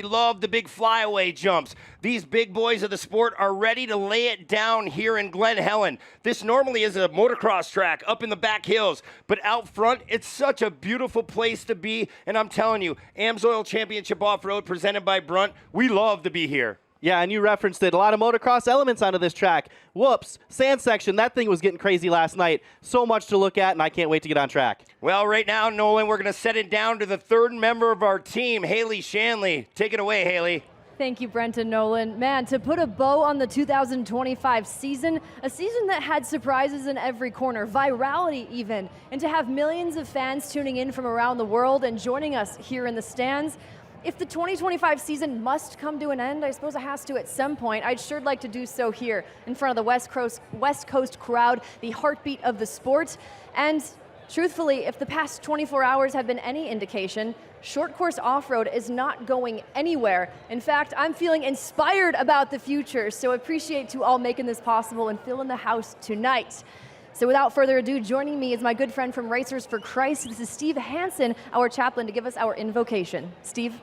love the big flyaway jumps. These big boys of the sport are ready to lay it down here in Glen, Helen. This normally is a motocross track up in the back hills, but out front, it's such a beautiful place to be. And I'm telling you, AMSOIL Championship Off-Road presented by Brunt, we love to be here. Yeah, and you referenced it. A lot of motocross elements onto this track. Whoops, sand section, that thing was getting crazy last night. So much to look at, and I can't wait to get on track. Well, right now, Nolan, we're going to set it down to the third member of our team, Haley Shanley. Take it away, Haley. Thank you, Brent and Nolan. Man, to put a bow on the 2025 season, a season that had surprises in every corner, virality even, and to have millions of fans tuning in from around the world and joining us here in the stands. If the 2025 season must come to an end, I suppose it has to at some point, I'd sure like to do so here in front of the West Coast crowd, the heartbeat of the sport. And truthfully, if the past 24 hours have been any indication, short course off-road is not going anywhere. In fact, I'm feeling inspired about the future, so appreciate to all making this possible and filling the house tonight. So without further ado, joining me is my good friend from Racers for Christ. This is Steve Hansen, our chaplain, to give us our invocation. Steve?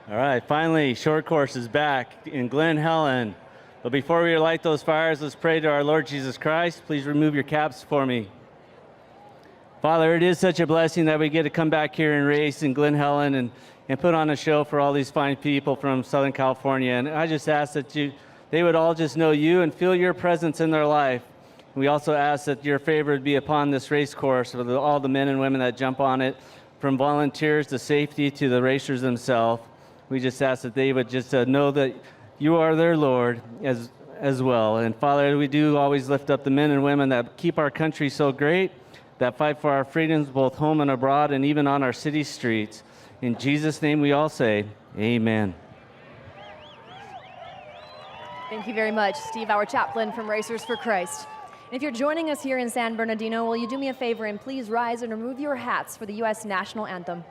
All right, finally, short course is back in Glen, Helen. But before we light those fires, let's pray to our Lord Jesus Christ. Please remove your caps for me. Father, it is such a blessing that we get to come back here and race in Glen, Helen and put on a show for all these fine people from Southern California. And I just ask that they would all just know you and feel your presence in their life. We also ask that your favor would be upon this race course with all the men and women that jump on it, from volunteers to safety to the racers themselves. We just ask that they would just know that you are their Lord as well. And Father, we do always lift up the men and women that keep our country so great, that fight for our freedoms both home and abroad and even on our city streets. In Jesus' name we all say, amen. Thank you very much, Steve, our chaplain from Racers for Christ. And if you're joining us here in San Bernardino, will you do me a favor and please rise and remove your hats for the U.S. National Anthem.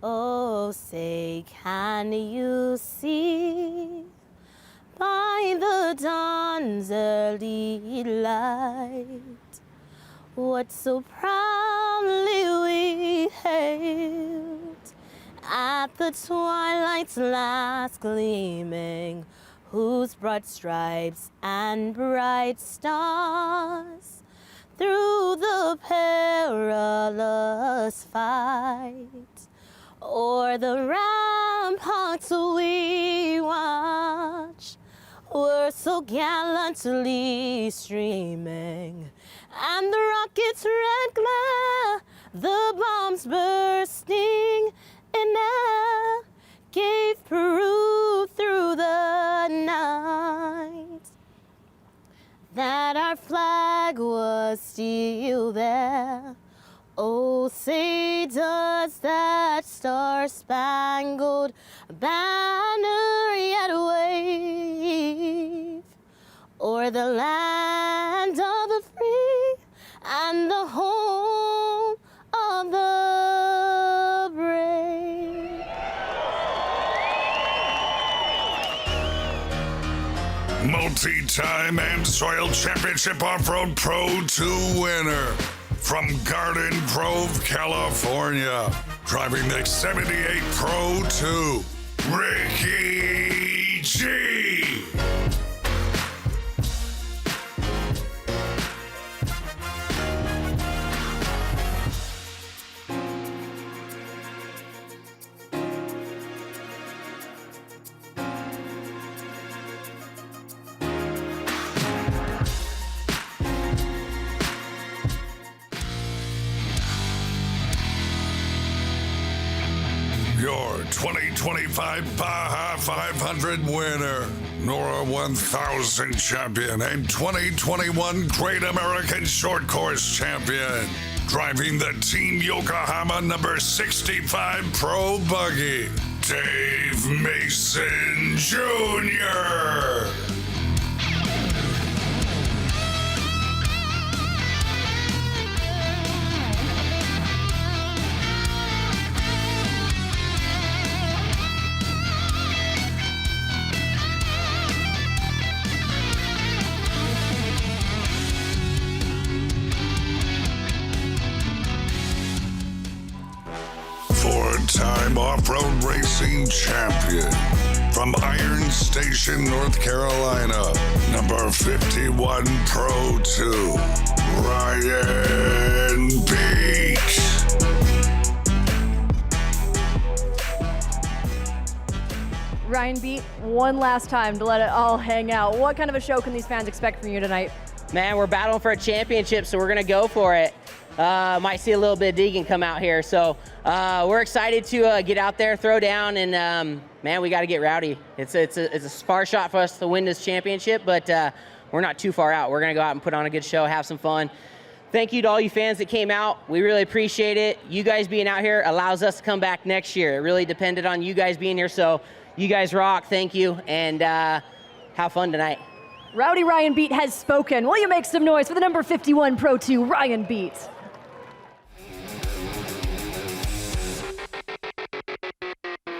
Oh, say, can you see by the dawn's early light what so proudly we hailed at the twilight's last gleaming, whose broad stripes and bright stars through the perilous fight o'er the ramparts we watch were so gallantly streaming, and the rocket's red glare, the bombs bursting in air, gave proof through the night that our flag was still there. Oh, say does that star-spangled banner yet wave o'er the land of the free and the home of the brave? Multi-time AMSOIL Championship Off-Road Pro 2 winner from Garden Grove, California, driving the 78 Pro 2, Ricky G. Your 2025 Baja 500 winner, Nora 1000 champion, and 2021 Great American Short Course champion, driving the Team Yokohama number 65 Pro Buggy, Dave Mason Jr. Four-time off-road racing champion from Iron Station, North Carolina, number 51 Pro 2, Ryan Beat. Ryan Beat, one last time to let it all hang out. What kind of a show can these fans expect from you tonight? Man, we're battling for a championship, so we're gonna go for it. Might see a little bit of Deegan come out here, so we're excited to get out there, throw down, and man, we got to get rowdy. It's a far shot for us to win this championship, but we're not too far out. We're gonna go out and put on a good show, have some fun. Thank you to all you fans that came out. We really appreciate it. You guys being out here allows us to come back next year. It really depended on you guys being here, so you guys rock. Thank you, and have fun tonight. Rowdy Ryan Beat has spoken. Will you make some noise for the number 51 Pro 2, Ryan Beat?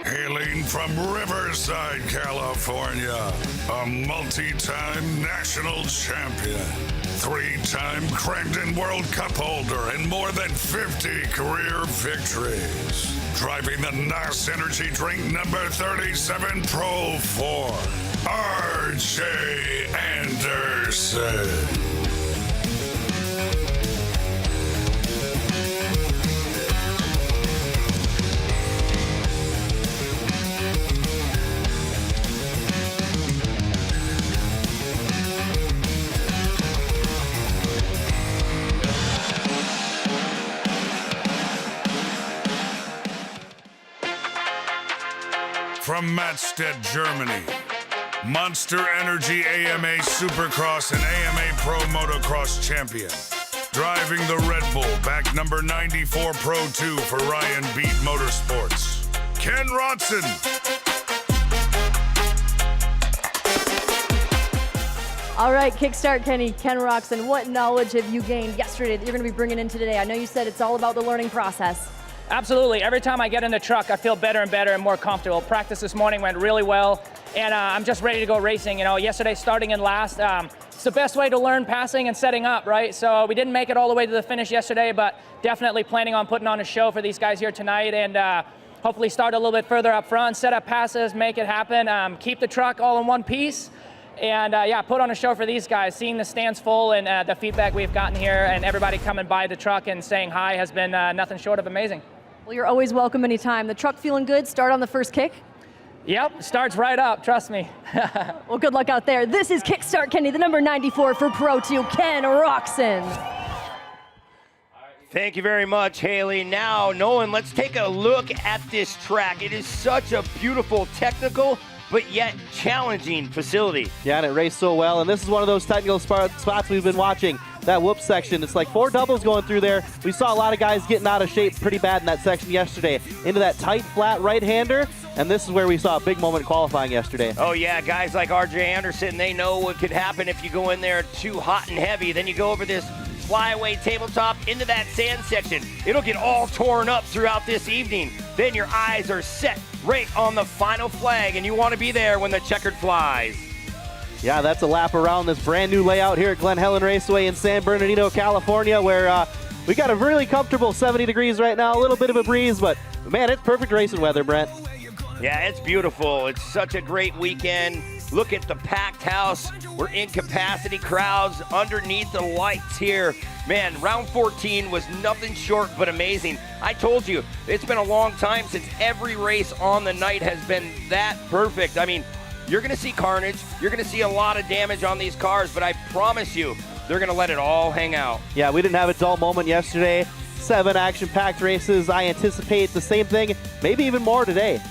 Hailing from Riverside, California, a multi-time national champion, three-time Crandon World Cup holder, and more than 50 career victories. Driving the NOS Energy Drink number 37 Pro 4, RJ Anderson. From Mattstedt, Germany, Monster Energy AMA Supercross and AMA Pro Motocross champion. Driving the Red Bull, back number 94 Pro 2 for Ryan Beat Motorsports, Ken Rotson. All right, Kickstart Kenny, Ken Rotson, what knowledge have you gained yesterday that you're going to be bringing into today? I know you said it's all about the learning process. Absolutely. Every time I get in the truck, I feel better and better and more comfortable. Practice this morning went really well, and I'm just ready to go racing. You know, yesterday starting in last, it's the best way to learn passing and setting up, right? So we didn't make it all the way to the finish yesterday, but definitely planning on putting on a show for these guys here tonight, and hopefully start a little bit further up front, set up passes, make it happen, keep the truck all in one piece, and yeah, put on a show for these guys. Seeing the stands full and the feedback we've gotten here and everybody coming by the truck and saying hi has been nothing short of amazing. Well, you're always welcome anytime. The truck feeling good? Start on the first kick? Yep, starts right up, trust me. Well, good luck out there. This is Kickstart Kenny, the number 94 for Pro 2, Ken Rotson. Thank you very much, Haley. Now, Nolan, let's take a look at this track. It is such a beautiful technical, but yet challenging facility. Yeah, and it raced so well, and this is one of those technical spots we've been watching. That whoop section, it's like four doubles going through there. We saw a lot of guys getting out of shape pretty bad in that section yesterday. Into that tight, flat right-hander, and this is where we saw a big moment qualifying yesterday. Oh yeah, guys like RJ Anderson, they know what could happen if you go in there too hot and heavy. Then you go over this flyaway tabletop into that sand section. It'll get all torn up throughout this evening. Then your eyes are set right on the final flag, and you want to be there when the checkered flies. Yeah, that's a lap around this brand new layout here at Glen Helen Raceway in San Bernardino, California, where we got a really comfortable 70 degrees right now, a little bit of a breeze, but man, it's perfect racing weather, Brent. Yeah, it's beautiful. It's such a great weekend. Look at the packed house. We're in capacity crowds underneath the lights here. Man, round 14 was nothing short but amazing. I told you, it's been a long time since every race on the night has been that perfect. I mean, you're going to see carnage. You're going to see a lot of damage on these cars, but I promise you, they're going to let it all hang out. Yeah, we didn't have a dull moment yesterday. 7 action-packed races. I anticipate the same thing, maybe even more today.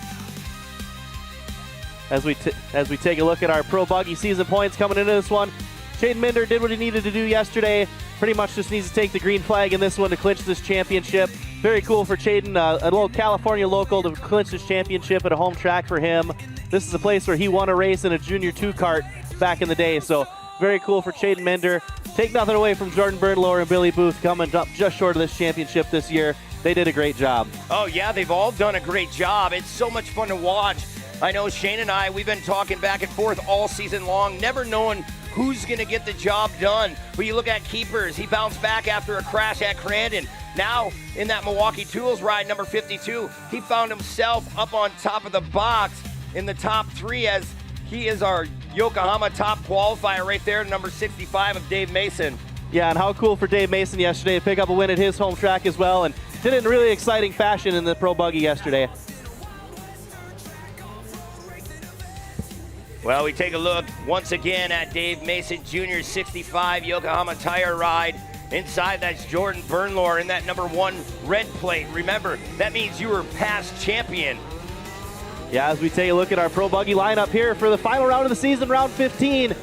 As we take a look at our Pro Buggy season points coming into this one, Shaden Minder did what he needed to do yesterday. Pretty much just needs to take the green flag in this one to clinch this championship. Very cool for Shaden, a little California local, to clinch this championship at a home track for him. This is a place where he won a race in a Junior 2 kart back in the day, so very cool for Shaden Minder. Take nothing away from Jordan Birdlower and Billy Booth coming up just short of this championship this year. They did a great job. Oh yeah, they've all done a great job. It's so much fun to watch. I know Shane and I, we've been talking back and forth all season long, never knowing who's going to get the job done. But you look at Keepers, he bounced back after a crash at Crandon. Now, in that Milwaukee Tools ride, number 52, he found himself up on top of the box in the top 3 as he is our Yokohama top qualifier right there, number 65 of Dave Mason. Yeah, and how cool for Dave Mason yesterday to pick up a win at his home track as well, and did it in really exciting fashion in the Pro Buggy yesterday. Well, we take a look once again at Dave Mason Jr.'s 65 Yokohama tire ride. Inside, that's Jordan Bernlohr in that number 1 red plate. Remember, that means you were past champion. Yeah, as we take a look at our Pro Buggy lineup here for the final round of the season, round 15.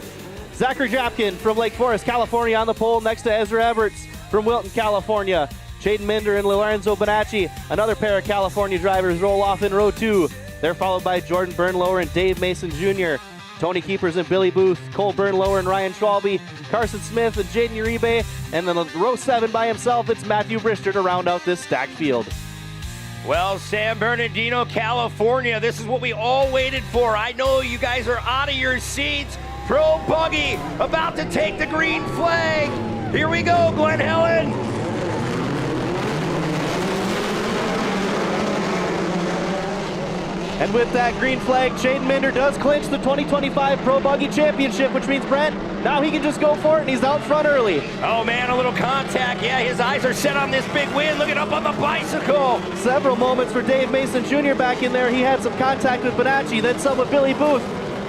Zachary Japkin from Lake Forest, California on the pole next to Ezra Everts from Wilton, California. Chaden Minder and Lorenzo Bonacci, another pair of California drivers, roll off in row 2. They're followed by Jordan Bernlohr and Dave Mason Jr., Tony Keepers and Billy Booth, Cole Bernlohr and Ryan Schwalbe, Carson Smith and Jaden Uribe, and then row 7 by himself, it's Matthew Brister to round out this stacked field. Well, San Bernardino, California, this is what we all waited for. I know you guys are out of your seats. Pro Buggy about to take the green flag. Here we go, Glen Helen. And with that green flag, Chaden Minder does clinch the 2025 Pro Buggy Championship, which means, Brent, now he can just go for it, and he's out front early. Oh, man, a little contact. Yeah, his eyes are set on this big win. Looking up on the bicycle. Several moments for Dave Mason Jr. back in there. He had some contact with Bonacci, then some with Billy Booth.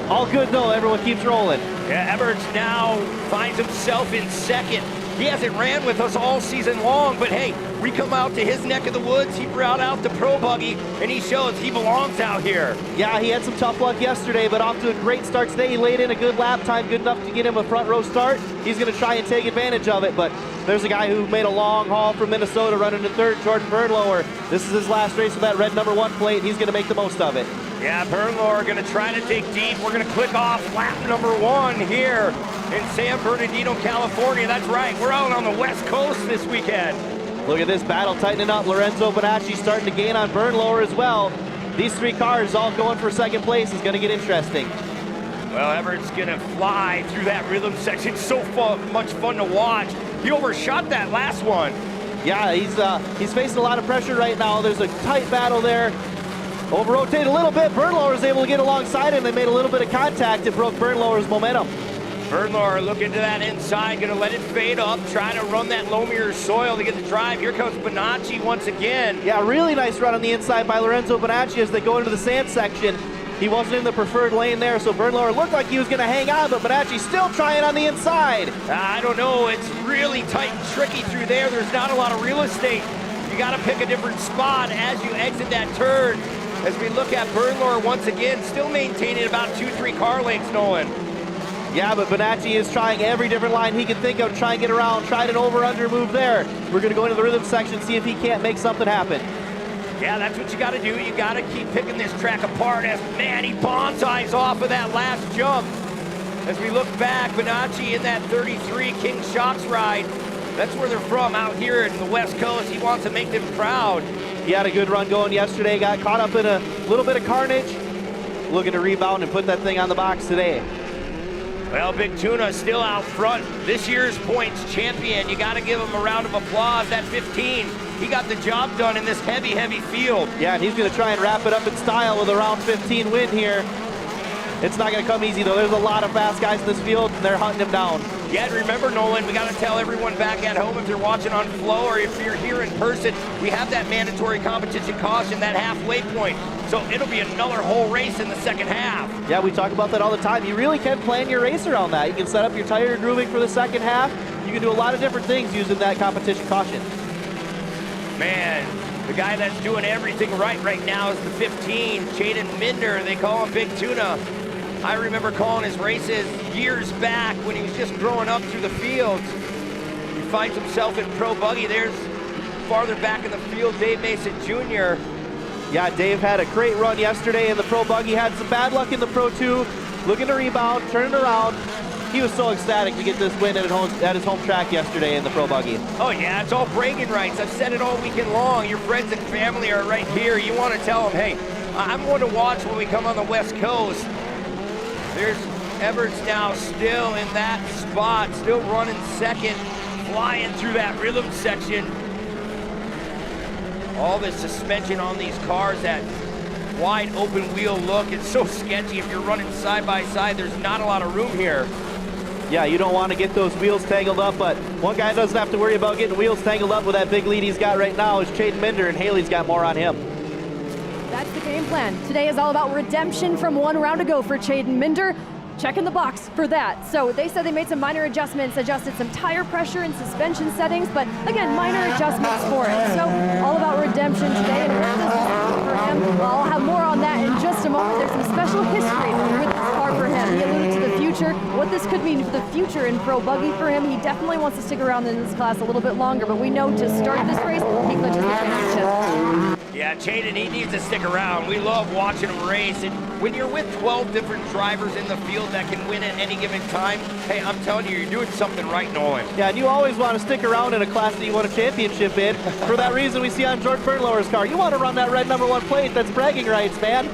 All good, though. Everyone keeps rolling. Yeah, Everts now finds himself in second. He hasn't ran with us all season long, but hey, we come out to his neck of the woods. He brought out the Pro Buggy, and he shows he belongs out here. Yeah, he had some tough luck yesterday, but off to a great start today. He laid in a good lap time, good enough to get him a front row start. He's going to try and take advantage of it, but there's a guy who made a long haul from Minnesota running to third, Jordan Bernlohr. This is his last race with that red number 1 plate. He's going to make the most of it. Yeah, Bernlohr going to try to dig deep. We're going to click off lap number 1 here in San Bernardino, California. That's right, we're out on the West Coast this weekend. Look at this battle tightening up. Lorenzo Bonacci starting to gain on Bernlohr as well. These 3 cars all going for second place is going to get interesting. Well, Everett's going to fly through that rhythm section. So much fun to watch. He overshot that last one. Yeah, he's facing a lot of pressure right now. There's a tight battle there. Over-rotate a little bit. Bernlohr was able to get alongside him. They made a little bit of contact. It broke Bernlohr's momentum. Bernlohr looking to that inside, going to let it fade up, trying to run that loamier soil to get the drive. Here comes Bonacci once again. Yeah, really nice run on the inside by Lorenzo Bonacci as they go into the sand section. He wasn't in the preferred lane there, so Bernlohr looked like he was going to hang on, but Bonacci still trying on the inside. I don't know. It's really tight and tricky through there. There's not a lot of real estate. You got to pick a different spot as you exit that turn. As we look at Bernlohr once again, still maintaining about 2-3 car lengths, Nolan. Yeah, but Bonacci is trying every different line he can think of to try and get around. Tried an over-under move there. We're going to go into the rhythm section, see if he can't make something happen. Yeah, that's what you got to do. You got to keep picking this track apart as, man, he bonsais off of that last jump. As we look back, Bonacci in that 33 King Shocks ride. That's where they're from, out here in the West Coast. He wants to make them proud. He had a good run going yesterday, got caught up in a little bit of carnage. Looking to rebound and put that thing on the box today. Well, Big Tuna still out front. This year's points champion. You got to give him a round of applause. That 15, he got the job done in this heavy, heavy field. Yeah, and he's going to try and wrap it up in style with a round 15 win here. It's not going to come easy, though. There's a lot of fast guys in this field, and they're hunting him down. Yeah, and remember, Nolan, we got to tell everyone back at home, if you're watching on Flow or if you're here in person, we have that mandatory competition caution, that halfway point. So it'll be another whole race in the second half. Yeah, we talk about that all the time. You really can plan your race around that. You can set up your tire grooving for the second half. You can do a lot of different things using that competition caution. Man, the guy that's doing everything right now is the 15, Chaden Minder. They call him Big Tuna. I remember calling his races years back when he was just growing up through the fields. He finds himself in Pro Buggy. There's farther back in the field, Dave Mason Jr. Yeah, Dave had a great run yesterday in the Pro Buggy. Had some bad luck in the Pro 2. Looking to rebound, turning around. He was so ecstatic to get this win at his home track yesterday in the Pro Buggy. Oh yeah, it's all bragging rights. I've said it all weekend long. Your friends and family are right here. You want to tell them, hey, I'm one to watch when we come on the West Coast. There's Everts now still in that spot, still running second, flying through that rhythm section. All this suspension on these cars, that wide open wheel look, it's so sketchy. If you're running side by side, there's not a lot of room here. Yeah, you don't want to get those wheels tangled up, but one guy doesn't have to worry about getting wheels tangled up with that big lead he's got right now is Chaden Minder, and Haley's got more on him. That's the game plan. Today is all about redemption from one round ago for Chaden Minder. Checking the box for that. So they said they made some minor adjustments, adjusted some tire pressure and suspension settings, but again, minor adjustments for it. So all about redemption today, and what does this mean for him? Well, I'll have more on that in just a moment. There's some special history with this car for him. He alluded to the future, what this could mean for the future in Pro Buggy for him. He definitely wants to stick around in this class a little bit longer, but we know to start this race, he clinches the championship. Yeah, Chaden, he needs to stick around. We love watching him race. And when you're with 12 different drivers in the field that can win at any given time, hey, I'm telling you, you're doing something right, Nolan. Yeah, and you always want to stick around in a class that you won a championship in. For that reason, we see on Jordan Bernlower's car, you want to run that red #1 plate. That's bragging rights, man.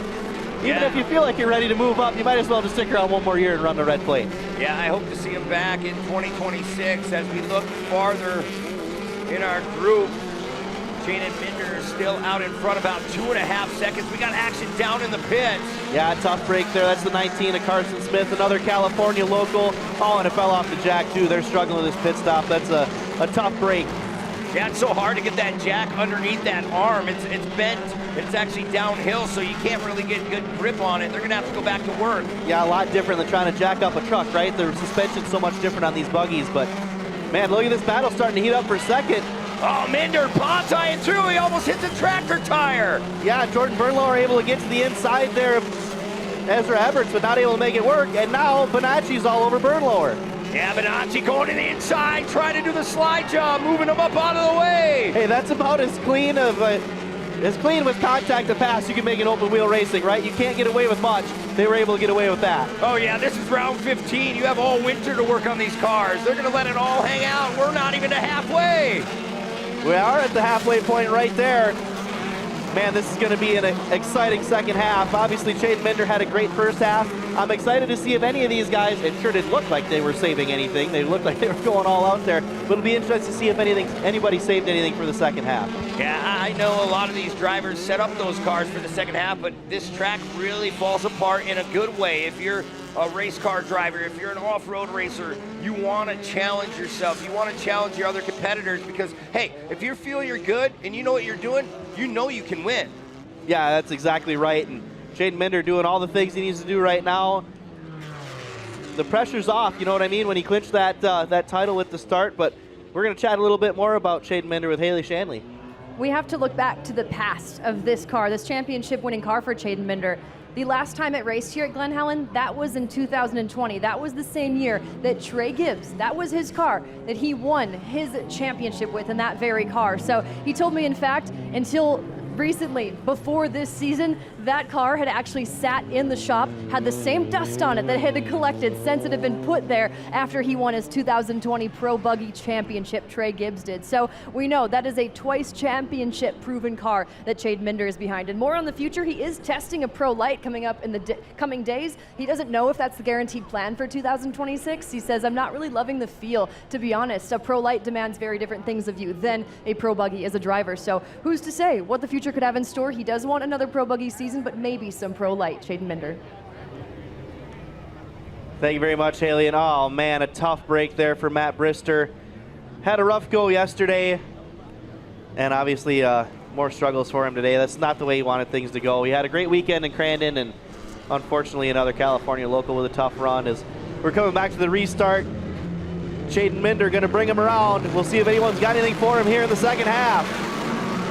Even if you feel like you're ready to move up, you might as well just stick around one more year and run the red plate. Yeah, I hope to see him back in 2026 as we look farther in our group. Chaden Minder is still out in front, about 2.5 seconds. We got action down in the pits. Yeah, tough break there. That's the 19 of Carson Smith, another California local. Oh, and it fell off the jack, too. They're struggling with this pit stop. That's a tough break. Yeah, it's so hard to get that jack underneath that arm. It's bent. It's actually downhill, so you can't really get good grip on it. They're going to have to go back to work. Yeah, a lot different than trying to jack up a truck, right? The suspension's so much different on these buggies, but man, look at this battle starting to heat up for second. Oh, Minder bonsaiing through. He almost hit the tractor tire. Yeah, Jordan Bernlower able to get to the inside there of Ezra Everts, but not able to make it work. And now Bonacci's all over Bernlower. Yeah, Bonacci going to the inside, trying to do the slide jump, moving him up out of the way. Hey, that's about as clean with contact to pass you can make an open wheel racing, right? You can't get away with much. They were able to get away with that. Oh yeah, this is round 15. You have all winter to work on these cars. They're gonna let it all hang out. We're not even halfway. We are at the halfway point right there. Man, this is going to be an exciting second half. Obviously, Chaden Minder had a great first half. I'm excited to see if any of these guys, it sure didn't look like they were saving anything. They looked like they were going all out there. But it'll be interesting to see if anybody saved anything for the second half. Yeah, I know a lot of these drivers set up those cars for the second half, but this track really falls apart in a good way. If you're a race car driver, if you're an off-road racer, you want to challenge yourself. You want to challenge your other competitors because, hey, if you feel you're good and you know what you're doing, you know you can win. Yeah, that's exactly right. And Chaden Minder doing all the things he needs to do right now. The pressure's off, you know what I mean, when he clinched that title at the start. But we're going to chat a little bit more about Chaden Minder with Haley Shanley. We have to look back to the past of this car, this championship-winning car for Chaden Minder. The last time it raced here at Glen, Helen, that was in 2020. That was the same year that Trey Gibbs, that was his car, that he won his championship with in that very car. So he told me, in fact, until recently, before this season, that car had actually sat in the shop, had the same dust on it that had collected since it had been put there after he won his 2020 Pro Buggy Championship, Trey Gibbs did. So we know that is a twice championship proven car that Chaden Minder is behind. And more on the future, he is testing a Pro Light coming up in the coming days. He doesn't know if that's the guaranteed plan for 2026. He says, I'm not really loving the feel, to be honest. A Pro Light demands very different things of you than a Pro Buggy as a driver. So who's to say what the future could have in store? He does want another Pro Buggy season, but maybe some Pro Light. Chaden Minder. Thank you very much, Haley. And oh man, a tough break there for Matt Brister. Had a rough go yesterday, and obviously more struggles for him today. That's not the way he wanted things to go. He had a great weekend in Crandon, and unfortunately another California local with a tough run. As we're coming back to the restart, Chaden Minder going to bring him around. We'll see if anyone's got anything for him here in the second half.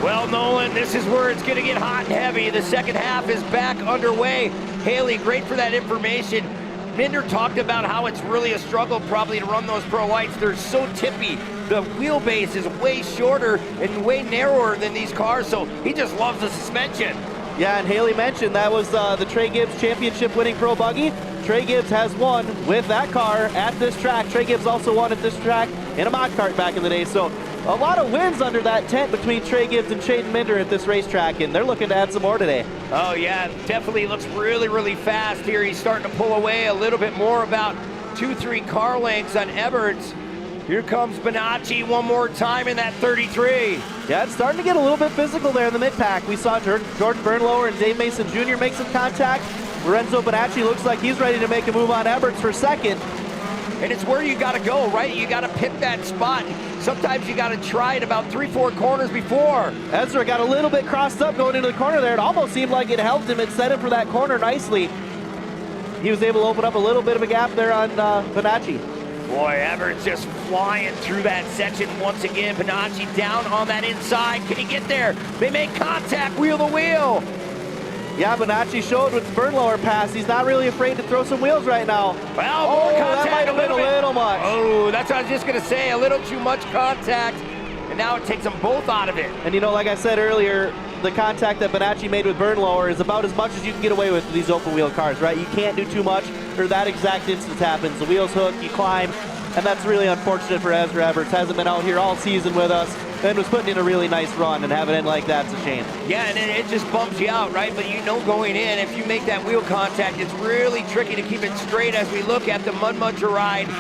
Well, Nolan, this is where it's going to get hot and heavy. The second half is back underway. Haley, great for that information. Minder talked about how it's really a struggle probably to run those Pro Lights. They're so tippy. The wheelbase is way shorter and way narrower than these cars, so he just loves the suspension. Yeah, and Haley mentioned that was the Trey Gibbs championship winning Pro Buggy. Trey Gibbs has won with that car at this track. Trey Gibbs also won at this track in a mod kart back in the day. So a lot of wins under that tent between Trey Gibbs and Chaden Minder at this racetrack, and they're looking to add some more today. Oh yeah, definitely looks really, really fast here. He's starting to pull away a little bit more, about 2-3 car lengths on Everts. Here comes Bonacci one more time in that 33. Yeah, it's starting to get a little bit physical there in the mid-pack. We saw Jordan Bernlower and Dave Mason Jr. make some contact. Lorenzo Bonacci looks like he's ready to make a move on Eberts for second. And it's where you got to go, right? You got to pick that spot. Sometimes you got to try it about 3-4 corners before. Ezra got a little bit crossed up going into the corner there. It almost seemed like it helped him and set him for that corner nicely. He was able to open up a little bit of a gap there on Bonacci. Boy, Everett's just flying through that section once again. Bonacci down on that inside. Can he get there? They make contact, wheel to wheel. Yeah, Bonacci showed with the Bernlower pass. He's not really afraid to throw some wheels right now. Well, more contact, that might have been a little much. Oh, that's what I was just going to say. A little too much contact. And now it takes them both out of it. And you know, like I said earlier, the contact that Bonacci made with Bernlower is about as much as you can get away with these open wheel cars, right? You can't do too much, or that exact instance happens. The wheels hook, you climb, and that's really unfortunate for Ezra Eberts. Hasn't been out here all season with us, and was putting in a really nice run, and having it end like that's a shame. Yeah, and it just bumps you out, right? But you know going in, if you make that wheel contact, it's really tricky to keep it straight as we look at the Mud Muncher ride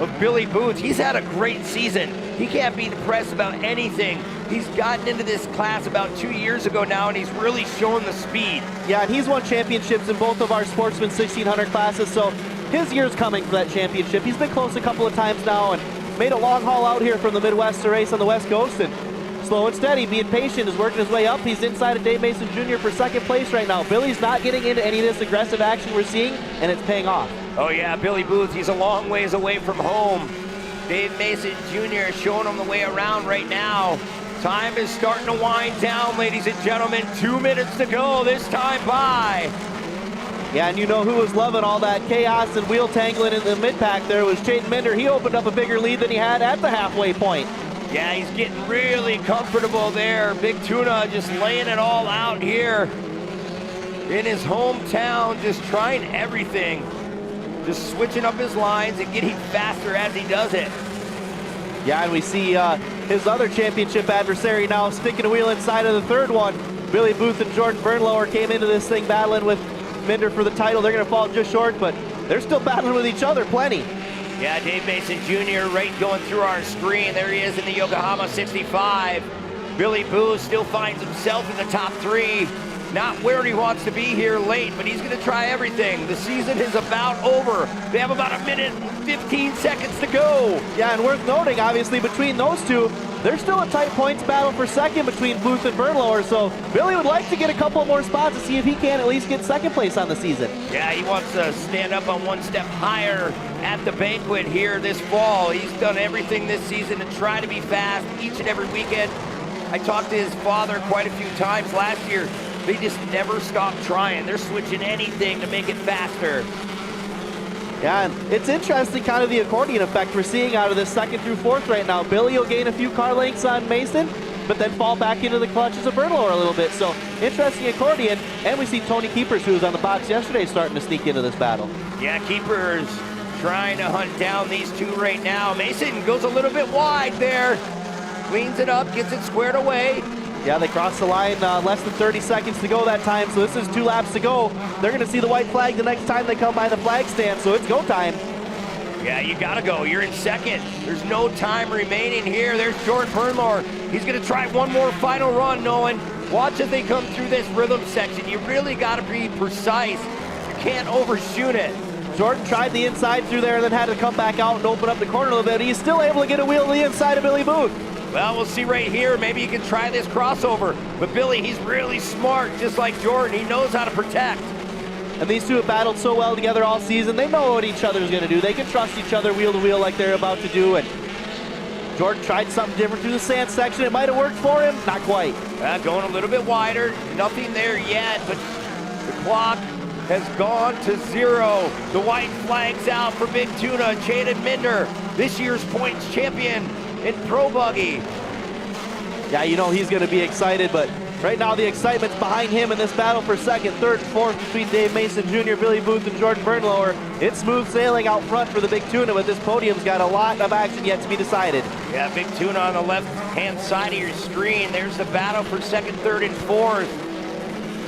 of Billy Booth. He's had a great season. He can't be depressed about anything. He's gotten into this class about 2 years ago now, and he's really shown the speed. Yeah, and he's won championships in both of our Sportsman 1600 classes, so his year's coming for that championship. He's been close a couple of times now and made a long haul out here from the Midwest to race on the West Coast, and slow and steady, being patient, is working his way up. He's inside of Dave Mason Jr. for second place right now. Billy's not getting into any of this aggressive action we're seeing, and it's paying off. Oh yeah, Billy Booth, he's a long ways away from home. Dave Mason Jr. is showing him the way around right now. Time is starting to wind down, ladies and gentlemen. 2 minutes to go, this time by. Yeah, and you know who was loving all that chaos and wheel tangling in the mid-pack there was Chaden Minder. He opened up a bigger lead than he had at the halfway point. Yeah, he's getting really comfortable there. Big Tuna just laying it all out here in his hometown, just trying everything. Just switching up his lines and getting faster as he does it. Yeah, and we see his other championship adversary now sticking a wheel inside of the third one. Billy Booth and Jordan Bernlower came into this thing battling with Minder for the title. They're going to fall just short, but they're still battling with each other plenty. Yeah, Dave Mason Jr. right going through our screen. There he is in the Yokohama 65. Billy Booth still finds himself in the top three. Not where he wants to be here late, but he's going to try everything. The season is about over. They have about 1 minute and 15 seconds to go. Yeah, and worth noting, obviously, between those two, there's still a tight points battle for second between Booth and Bernlower, so Billy would like to get a couple more spots to see if he can at least get second place on the season. Yeah, he wants to stand up on one step higher at the banquet here this fall. He's done everything this season to try to be fast each and every weekend. I talked to his father quite a few times last year. They just never stop trying. They're switching anything to make it faster. Yeah, and it's interesting kind of the accordion effect we're seeing out of this second through fourth right now. Billy will gain a few car lengths on Mason, but then fall back into the clutches of Bernlower a little bit. So interesting accordion, and we see Tony Keepers, who was on the box yesterday, starting to sneak into this battle. Yeah, Keepers trying to hunt down these two right now. Mason goes a little bit wide there. Cleans it up, gets it squared away. Yeah, they crossed the line less than 30 seconds to go that time, so this is 2 laps to go. They're going to see the white flag the next time they come by the flag stand, so it's go time. Yeah, you got to go. You're in second. There's no time remaining here. There's Jordan Bernlower. He's going to try one more final run, Nolan. Watch as they come through this rhythm section. You really got to be precise. You can't overshoot it. Jordan tried the inside through there and then had to come back out and open up the corner a little bit. He's still able to get a wheel to the inside of Billy Booth. Well, we'll see right here. Maybe you can try this crossover. But Billy, he's really smart, just like Jordan. He knows how to protect. And these two have battled so well together all season. They know what each other's going to do. They can trust each other wheel to wheel like they're about to do. And Jordan tried something different through the sand section. It might have worked for him. Not quite. Going a little bit wider. Nothing there yet, but the clock has gone to 0. The white flag's out for Big Tuna. Chaden Minder, this year's points champion in Pro Buggy. Yeah, you know he's going to be excited, but right now the excitement's behind him in this battle for second, third, and fourth between Dave Mason Jr., Billy Booth, and Jordan Bernlower. It's smooth sailing out front for the Big Tuna, but this podium's got a lot of action yet to be decided. Yeah, Big Tuna on the left-hand side of your screen. There's the battle for second, third, and fourth.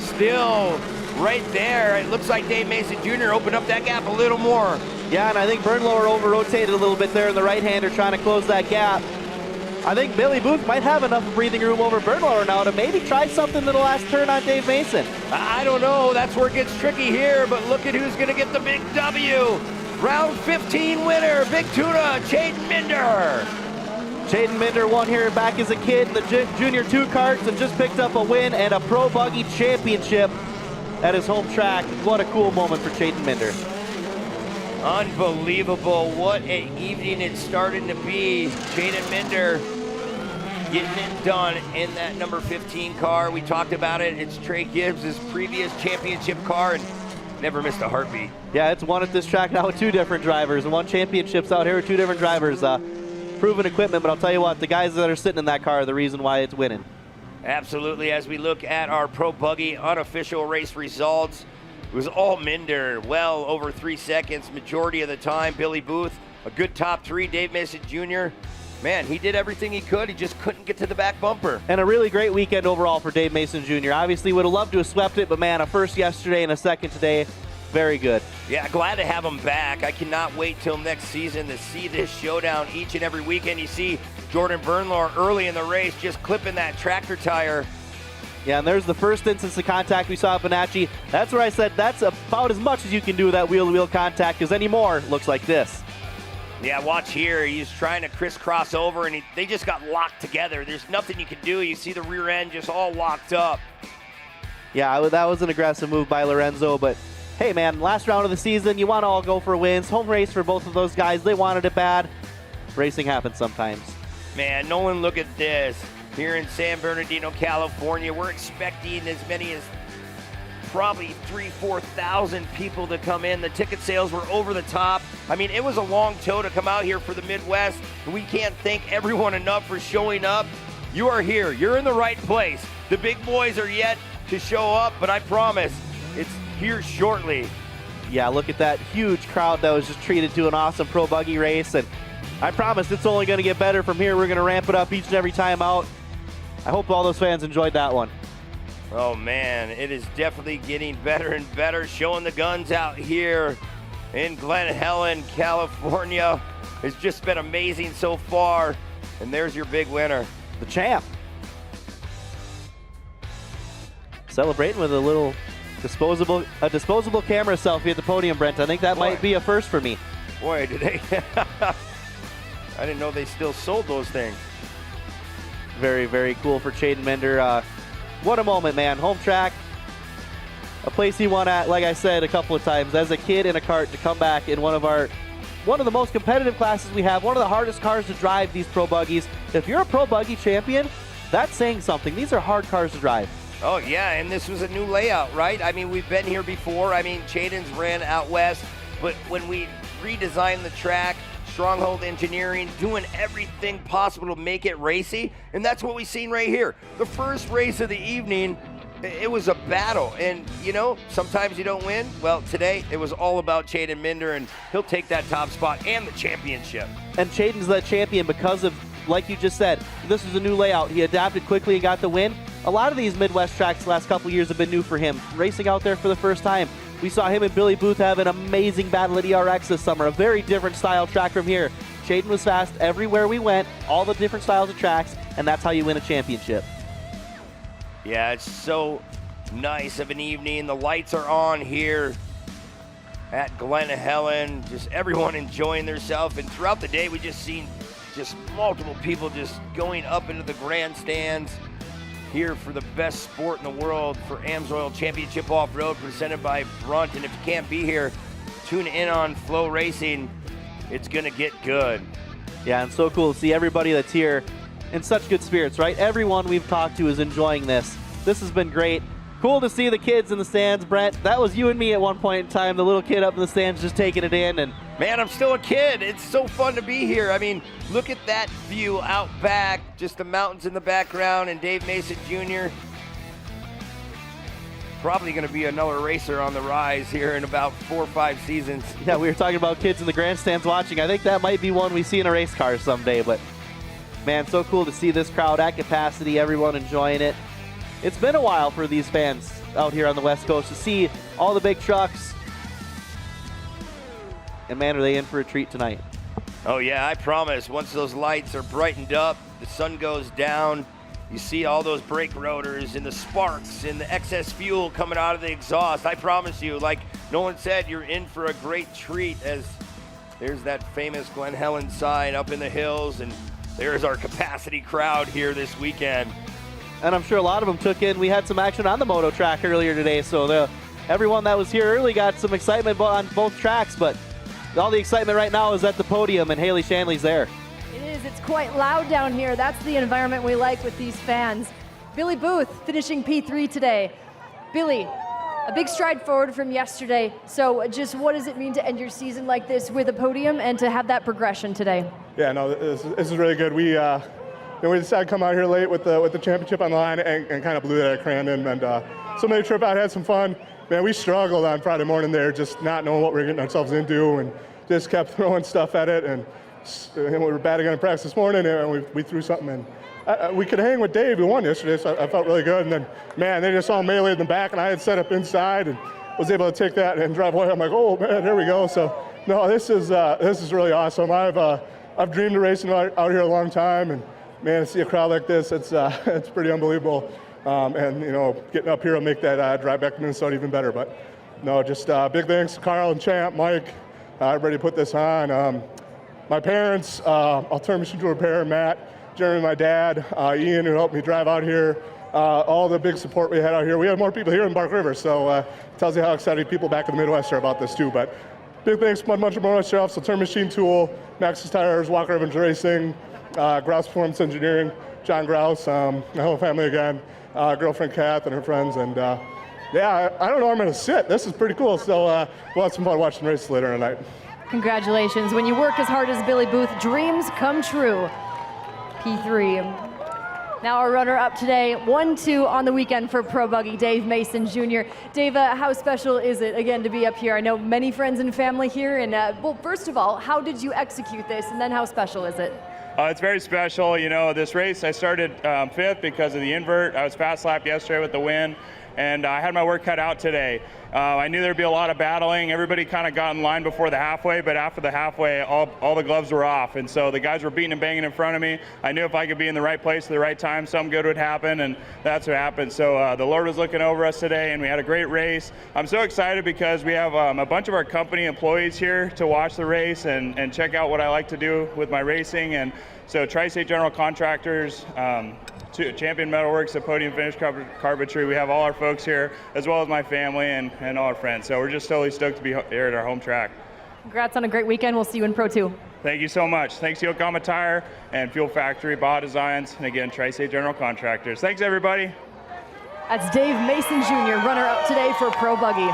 Still right there. It looks like Dave Mason Jr. opened up that gap a little more. Yeah, and I think Bernlohr over-rotated a little bit there in the right-hander trying to close that gap. I think Billy Booth might have enough breathing room over Bernlohr now to maybe try something to the last turn on Dave Mason. I don't know. That's where it gets tricky here, but look at who's going to get the big W. Round 15 winner, Big Tuna, Chaden Minder. Chaden Minder won here back as a kid in the Junior 2 karts and just picked up a win and a Pro Buggy championship at his home track. What a cool moment for Chaden Minder. Unbelievable. What an evening it's starting to be. Chaden Minder getting it done in that number 15 car. We talked about it. It's Trey Gibbs' previous championship car and never missed a heartbeat. Yeah, it's won at this track now with 2 different drivers and won championships out here with 2 different drivers. Proven equipment, but I'll tell you what, the guys that are sitting in that car are the reason why it's winning. Absolutely. As we look at our Pro Buggy unofficial race results, it was all Minder, well over 3 seconds, majority of the time. Billy Booth, a good top 3. Dave Mason Jr., man, he did everything he could. He just couldn't get to the back bumper. And a really great weekend overall for Dave Mason Jr. Obviously would have loved to have swept it, but man, a first yesterday and a second today, very good. Yeah, glad to have him back. I cannot wait till next season to see this showdown each and every weekend. You see Jordan Bernlohr early in the race just clipping that tractor tire. Yeah, and there's the first instance of contact we saw at Bonacci. That's where I said that's about as much as you can do with that wheel-to-wheel contact, because any more looks like this. Yeah, watch here. He's trying to crisscross over, and they just got locked together. There's nothing you can do. You see the rear end just all locked up. Yeah, that was an aggressive move by Lorenzo, but hey, man, last round of the season, you want to all go for wins. Home race for both of those guys. They wanted it bad. Racing happens sometimes. Man, Nolan, look at this. Here in San Bernardino, California, we're expecting as many as probably 3,000-4,000 people to come in. The ticket sales were over the top. I mean, it was a long tow to come out here for the Midwest. We can't thank everyone enough for showing up. You are here. You're in the right place. The big boys are yet to show up, but I promise it's here shortly. Yeah, look at that huge crowd that was just treated to an awesome Pro Buggy race, and I promise it's only going to get better from here. We're going to ramp it up each and every time out. I hope all those fans enjoyed that one. Oh man, it is definitely getting better and better. Showing the guns out here in Glen, Helen, California. It's just been amazing so far. And there's your big winner. The champ. Celebrating with a little disposable camera selfie at the podium, Brent. I think that might be a first for me. Boy, did they. I didn't know they still sold those things. Very, very cool for Chaden Minder. What a moment, man. Home track. A place he won at, like I said a couple of times, as a kid in a kart, to come back in one of the most competitive classes we have, one of the hardest cars to drive, these Pro Buggies. If you're a Pro Buggy champion, that's saying something. These are hard cars to drive. Oh, yeah, and this was a new layout, right? I mean, we've been here before. I mean, Chaden's ran out west, but when we redesigned the track, Stronghold Engineering, doing everything possible to make it racy, and that's what we've seen right here. The first race of the evening, it was a battle, and you know, sometimes you don't win. Well, today it was all about Chaden Minder, and he'll take that top spot and the championship. And Chaden's the champion because of, like you just said, this is a new layout. He adapted quickly and got the win. A lot of these Midwest tracks the last couple of years have been new for him. Racing out there for the first time. We saw him and Billy Booth have an amazing battle at ERX this summer, a very different style track from here. Chaden was fast everywhere we went, all the different styles of tracks, and that's how you win a championship. Yeah, it's so nice of an evening. The lights are on here at Glen Helen. Just everyone enjoying themselves. And throughout the day, we just seen just multiple people just going up into the grandstands here for the best sport in the world for AMSOIL Championship Off-Road presented by Brunt. And if you can't be here, tune in on FloRacing. It's going to get good. Yeah, and so cool to see everybody that's here in such good spirits, right? Everyone we've talked to is enjoying this. This has been great. Cool to see the kids in the stands, Brent. That was you and me at one point in time, the little kid up in the stands just taking it in. And man, I'm still a kid. It's so fun to be here. I mean, look at that view out back, just the mountains in the background, and Dave Mason Jr. Probably going to be another racer on the rise here in about 4 or 5 seasons. Yeah, we were talking about kids in the grandstands watching. I think that might be one we see in a race car someday, but man, so cool to see this crowd at capacity, everyone enjoying it. It's been a while for these fans out here on the West Coast to see all the big trucks. and man, are they in for a treat tonight. Oh yeah, I promise. Once those lights are brightened up, the sun goes down, you see all those brake rotors and the sparks and the excess fuel coming out of the exhaust. I promise you, like Nolan said, you're in for a great treat as there's that famous Glen Helen sign up in the hills, and there's our capacity crowd here this weekend. And I'm sure a lot of them took in, we had some action on the moto track earlier today, so everyone that was here early got some excitement on both tracks, but all the excitement right now is at the podium, and Haley Shanley's there. It is. It's quite loud down here. That's the environment we like with these fans. Billy Booth finishing P3 today. Billy, a big stride forward from yesterday. So just what does it mean to end your season like this with a podium and to have that progression today? Yeah, no, this is really good. We decided to come out here late with the championship on the line and kind of blew that at Crandon. And so made a trip out, had some fun. Man, we struggled on Friday morning there, just not knowing what we were getting ourselves into, and just kept throwing stuff at it. And we were batting on practice this morning, and we threw something in. We could hang with Dave, who won yesterday, so I felt really good. And then, man, they just all meleeed in the back, and I had set up inside and was able to take that and drive away. I'm like, oh man, there we go. So no, this is really awesome. I've dreamed of racing out here a long time, and man, to see a crowd like this, it's pretty unbelievable. And getting up here will make that drive back to Minnesota even better. But no, just big thanks to Carl and Champ, Mike, everybody put this on. My parents, Alternative Machine Tool Repair, Matt, Jeremy, my dad, Ian, who helped me drive out here. All the big support we had out here. We had more people here in Bark River, so it tells you how excited people back in the Midwest are about this too. But big thanks to Mud Muncher Motor Shops, Alternative Machine Tool, Maxxis Tires, Walker Evans Racing, Grouse Performance Engineering, John Grouse, the whole family again. Girlfriend Kath and her friends, and yeah, I don't know where I'm going to sit. This is pretty cool, so we'll have some fun watching the race later tonight. Congratulations. When you work as hard as Billy Booth, dreams come true. P3. Now our runner-up today, 1-2 on the weekend for Pro Buggy, Dave Mason Jr. Dave, how special is it, again, to be up here? I know many friends and family here, and well, first of all, how did you execute this, and then how special is it? It's very special. This race, I started fifth because of the invert. I was fast lapped yesterday with the win, and I had my work cut out today. I knew there'd be a lot of battling. Everybody kind of got in line before the halfway, but after the halfway, all the gloves were off, and so the guys were beating and banging in front of me. I knew if I could be in the right place at the right time, something good would happen, and that's what happened. So the Lord was looking over us today, and we had a great race. I'm so excited because we have a bunch of our company employees here to watch the race and check out what I like to do with my racing. And so Tri-State General Contractors, Champion Metalworks, the Podium Finish Carpentry, we have all our folks here, as well as my family and all our friends. So we're just totally stoked to be here at our home track. Congrats on a great weekend. We'll see you in Pro 2. Thank you so much. Thanks to Yokohama Tire and Fuel Factory, Baja Designs, and again, Tri-State General Contractors. Thanks, everybody. That's Dave Mason Jr., runner-up today for Pro Buggy.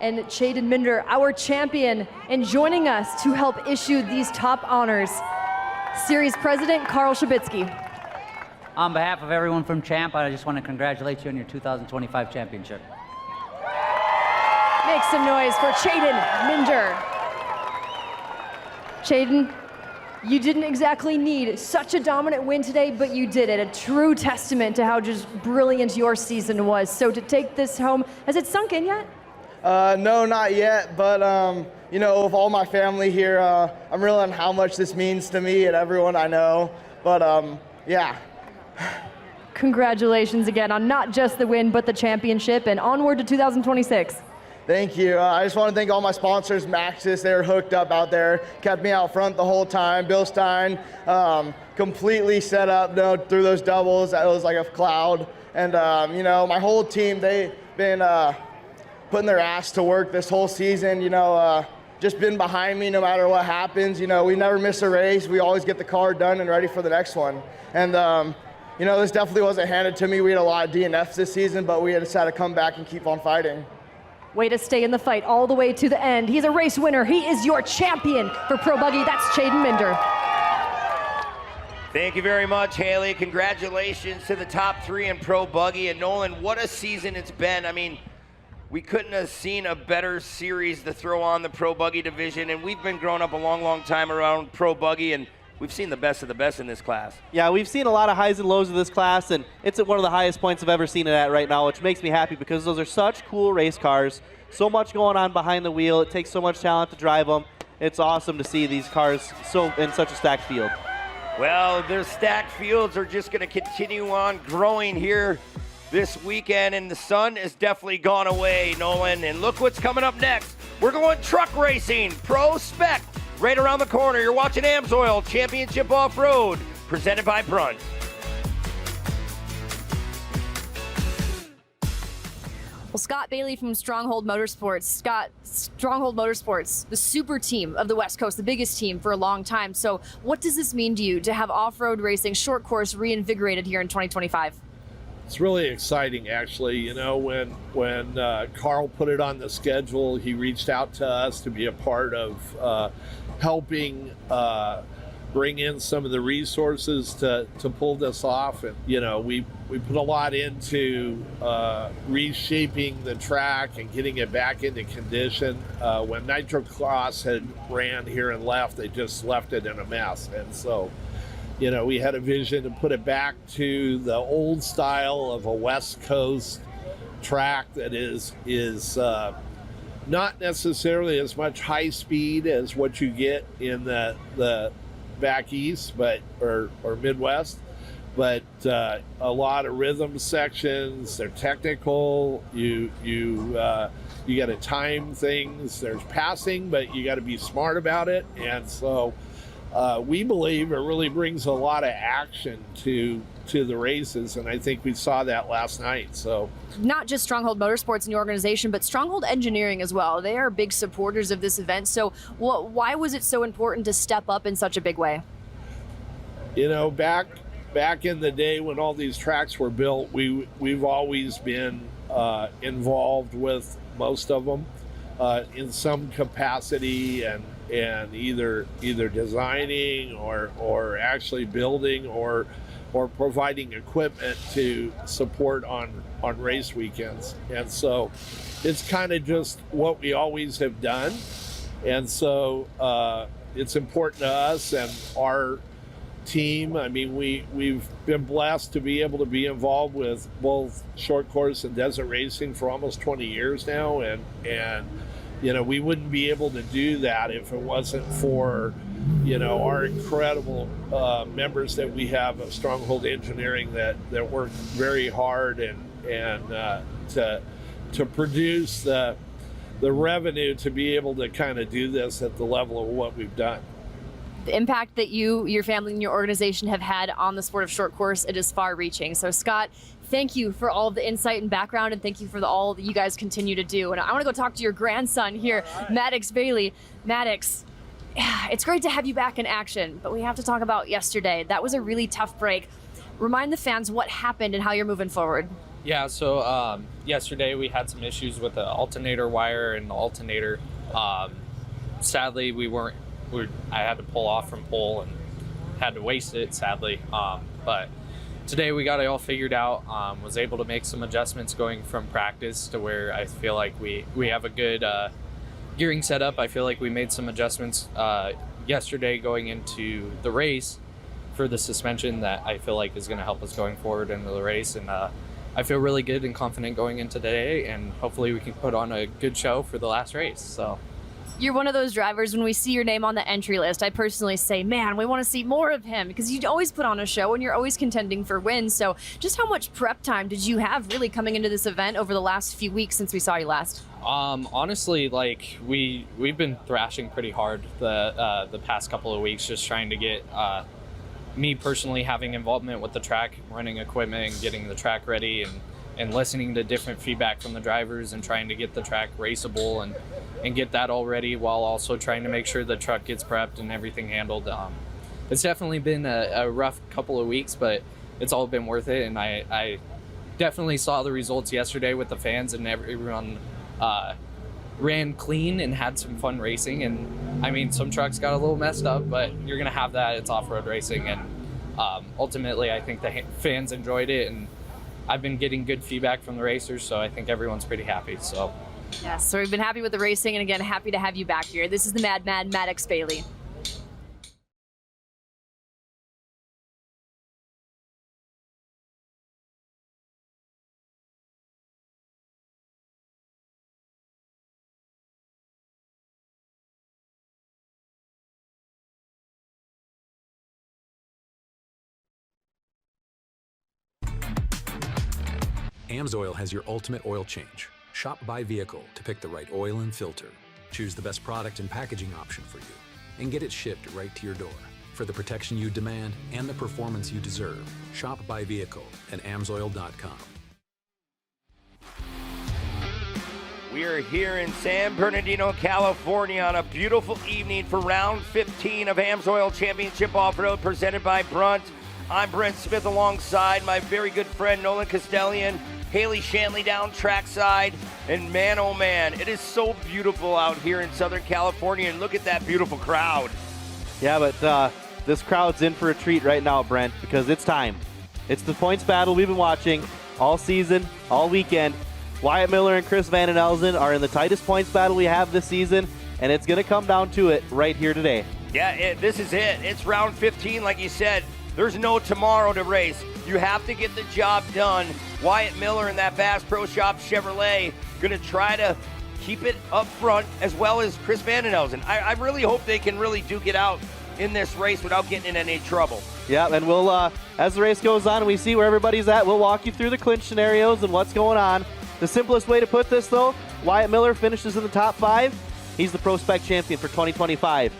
And Chaden Minder, our champion, and joining us to help issue these top honors, Series President Carl Shabitsky. On behalf of everyone from Champ, I just want to congratulate you on your 2025 championship. Make some noise for Chaden Minder. Chaden, you didn't exactly need such a dominant win today, but you did it. A true testament to how just brilliant your season was. So to take this home, has it sunk in yet? No, not yet, but with all my family here, I'm realizing how much this means to me and everyone I know, but yeah. Congratulations again on not just the win, but the championship, and onward to 2026. Thank you. I just want to thank all my sponsors, Maxxis. They were hooked up out there, kept me out front the whole time. Bill Stein, completely set up through those doubles. It was like a cloud. And, my whole team, they've been putting their ass to work this whole season, just been behind me no matter what happens. We never miss a race. We always get the car done and ready for the next one. And, this definitely wasn't handed to me. We had a lot of DNFs this season, but we had decided to come back and keep on fighting. Way to stay in the fight all the way to the end. He's a race winner. He is your champion for Pro Buggy. That's Chaden Minder. Thank you very much, Haley. Congratulations to the top three in Pro Buggy. And Nolan, what a season it's been. I mean, we couldn't have seen a better series to throw on the Pro Buggy division, and we've been growing up a long, long time around Pro Buggy, and we've seen the best of the best in this class. Yeah, we've seen a lot of highs and lows of this class, and it's at one of the highest points I've ever seen it at right now, which makes me happy because those are such cool race cars. So much going on behind the wheel. It takes so much talent to drive them. It's awesome to see these cars in such a stacked field. Well, their stacked fields are just going to continue on growing here this weekend, and the sun has definitely gone away, Nolan. And look what's coming up next. We're going truck racing, Pro Spec, right around the corner. You're watching AMSOIL Championship Off-Road, presented by Brunt. Well, Scott Bailey from Stronghold Motorsports. Scott, Stronghold Motorsports, the super team of the West Coast, the biggest team for a long time. So what does this mean to you to have off-road racing, short course, reinvigorated here in 2025? It's really exciting, actually. You know, when Carl put it on the schedule, he reached out to us to be a part of helping bring in some of the resources to pull this off. And, you know, we put a lot into reshaping the track and getting it back into condition. When Nitrocross had ran here and left, they just left it in a mess. And so, you know, we had a vision to put it back to the old style of a West Coast track that is not necessarily as much high speed as what you get in the back east, or Midwest, but a lot of rhythm sections. They're technical. You got to time things. There's passing, but you got to be smart about it. And so we believe it really brings a lot of action to the races, and I think we saw that last night. So not just Stronghold Motorsports in your organization, but Stronghold Engineering as well. They are big supporters of this event. So why was it so important to step up in such a big way? You know, back in the day when all these tracks were built, we've always been involved with most of them in some capacity, and either designing or actually building or providing equipment to support on race weekends. And so it's kind of just what we always have done. And so it's important to us and our team. I mean, we've been blessed to be able to be involved with both short course and desert racing for almost 20 years now. And you know, we wouldn't be able to do that if it wasn't for, you know, our incredible members that we have of Stronghold Engineering that work very hard and to produce the revenue to be able to kind of do this at the level of what we've done. The impact that you, your family, and your organization have had on the sport of short course, it is far-reaching. So, Scott, thank you for all of the insight and background, and thank you for all that you guys continue to do. And I want to go talk to your grandson here, Maddox Bailey. Maddox, it's great to have you back in action, but we have to talk about yesterday. That was a really tough break. Remind the fans what happened and how you're moving forward. Yeah, so yesterday we had some issues with the alternator wire and the alternator. Sadly, I had to pull off from pole and had to waste it, sadly. But today we got it all figured out. Was able to make some adjustments going from practice to where I feel like we have a good gearing setup. I feel like we made some adjustments yesterday going into the race for the suspension that I feel like is going to help us going forward into the race. And I feel really good and confident going into today, and hopefully we can put on a good show for the last race. So. You're one of those drivers, when we see your name on the entry list, I personally say, man, we want to see more of him, because you always put on a show and you're always contending for wins. So just how much prep time did you have really coming into this event over the last few weeks since we saw you last? Honestly, like we've been thrashing pretty hard the past couple of weeks, just trying to get me personally having involvement with the track, running equipment and getting the track ready, and listening to different feedback from the drivers and trying to get the track raceable and get that all ready, while also trying to make sure the truck gets prepped and everything handled. It's definitely been a rough couple of weeks, but it's all been worth it. And I definitely saw the results yesterday with the fans, and everyone ran clean and had some fun racing. And I mean, some trucks got a little messed up, but you're gonna have that. It's off-road racing, and ultimately I think the fans enjoyed it, and I've been getting good feedback from the racers, so I think everyone's pretty happy. So. Yes, so we've been happy with the racing, and again, happy to have you back here. This is the Maddox Bailey. AMSOIL has your ultimate oil change. Shop by vehicle to pick the right oil and filter. Choose the best product and packaging option for you, and get it shipped right to your door. For the protection you demand and the performance you deserve, shop by vehicle at amsoil.com. We are here in San Bernardino, California on a beautiful evening for round 15 of AMSOIL Championship Off-Road presented by Brunt. I'm Brent Smith alongside my very good friend Nolan Castellian, Haley Shanley down trackside, and man, oh man, it is so beautiful out here in Southern California, and look at that beautiful crowd. Yeah, but this crowd's in for a treat right now, Brent, because it's time. It's the points battle we've been watching all season, all weekend. Wyatt Miller and Chris Van den Elzen are in the tightest points battle we have this season, and it's going to come down to it right here today. Yeah, this is it. It's round 15, like you said. There's no tomorrow to race. You have to get the job done. Wyatt Miller and that Bass Pro Shop Chevrolet going to try to keep it up front, as well as Chris Van den Elzen. I really hope they can really duke it out in this race without getting in any trouble. Yeah, and we'll, as the race goes on and we see where everybody's at, we'll walk you through the clinch scenarios and what's going on. The simplest way to put this, though, Wyatt Miller finishes in the top 5. He's the Pro Spec champion for 2025.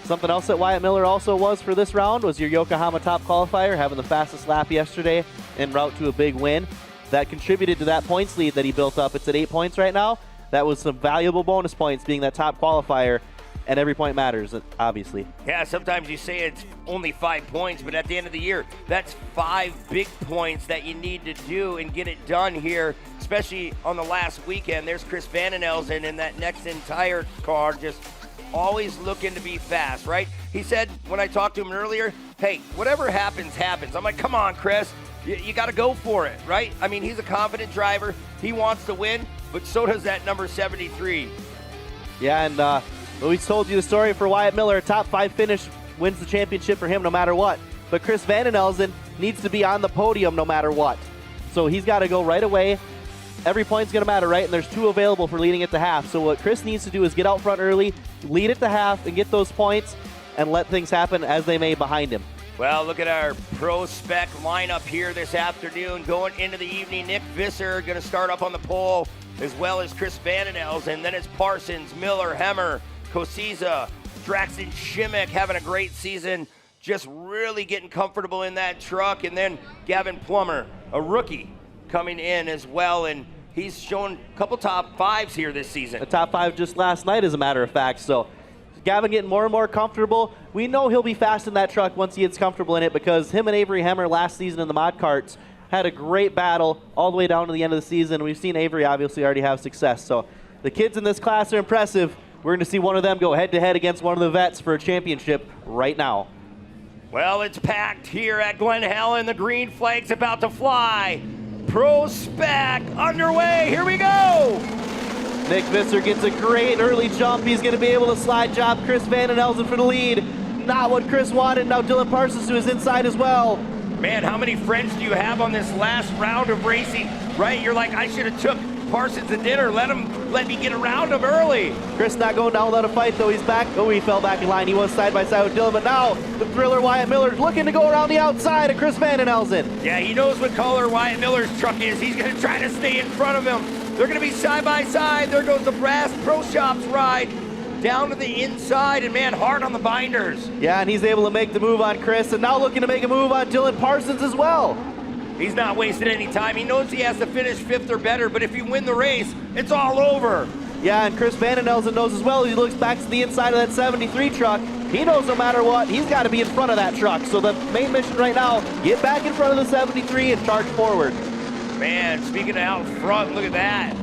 Something else that Wyatt Miller also was for this round was your Yokohama top qualifier, having the fastest lap yesterday en route to a big win. That contributed to that points lead that he built up. It's at 8 points right now. That was some valuable bonus points being that top qualifier, and every point matters, obviously. Yeah, sometimes you say it's only 5 points, but at the end of the year, that's 5 big points that you need to do and get it done here, especially on the last weekend. There's Chris Van den Elzen in that next entire car, just always looking to be fast, right? He said when I talked to him earlier, hey, whatever happens, happens. I'm like, come on, Chris. You got to go for it, right? I mean, he's a confident driver. He wants to win, but so does that number 73. Yeah, and we told you the story for Wyatt Miller. A top 5 finish wins the championship for him no matter what. But Chris Van den Elzen needs to be on the podium no matter what. So he's got to go right away. Every point's going to matter, right? And there's 2 available for leading at the half. So what Chris needs to do is get out front early, lead at the half, and get those points, and let things happen as they may behind him. Well, look at our Pro Spec lineup here this afternoon. Going into the evening, Nick Visser going to start up on the pole, as well as Chris Van den Elzen. Then it's Parsons, Miller, Hemmer, Kosiza, Draxton Shimmick having a great season, just really getting comfortable in that truck. And then Gavin Plummer, a rookie, coming in as well, and he's shown a couple top 5s here this season. A top 5 just last night, as a matter of fact. So Gavin getting more and more comfortable. We know he'll be fast in that truck once he gets comfortable in it, because him and Avery Hemmer last season in the mod carts had a great battle all the way down to the end of the season. We've seen Avery obviously already have success. So the kids in this class are impressive. We're going to see one of them go head-to-head against one of the vets for a championship right now. Well, it's packed here at Glen, Helen. The green flag's about to fly. Pro Spec underway. Here we go. Nick Visser gets a great early jump. He's going to be able to slide job Chris Van den Elzen for the lead. Not what Chris wanted. Now Dylan Parsons to his inside as well. Man, how many friends do you have on this last round of racing, right? You're like, I should have took Parsons to dinner. Let me get around him early. Chris not going down without a fight, though. He's back. Oh, he fell back in line. He was side by side with Dylan, but now the thriller Wyatt Miller looking to go around the outside of Chris Van den Elzen. Yeah, he knows what color Wyatt Miller's truck is. He's going to try to stay in front of him. They're going to be side by side. There goes the Brass Pro Shops ride down to the inside, and man, hard on the binders. Yeah, and he's able to make the move on Chris, and now looking to make a move on Dylan Parsons as well. He's not wasting any time. He knows he has to finish 5th or better, but if you win the race, it's all over. Yeah, and Chris Van den Elzen knows as well. He looks back to the inside of that 73 truck. He knows no matter what, he's got to be in front of that truck. So the main mission right now, get back in front of the 73 and charge forward. Man, speaking of out front, look at that.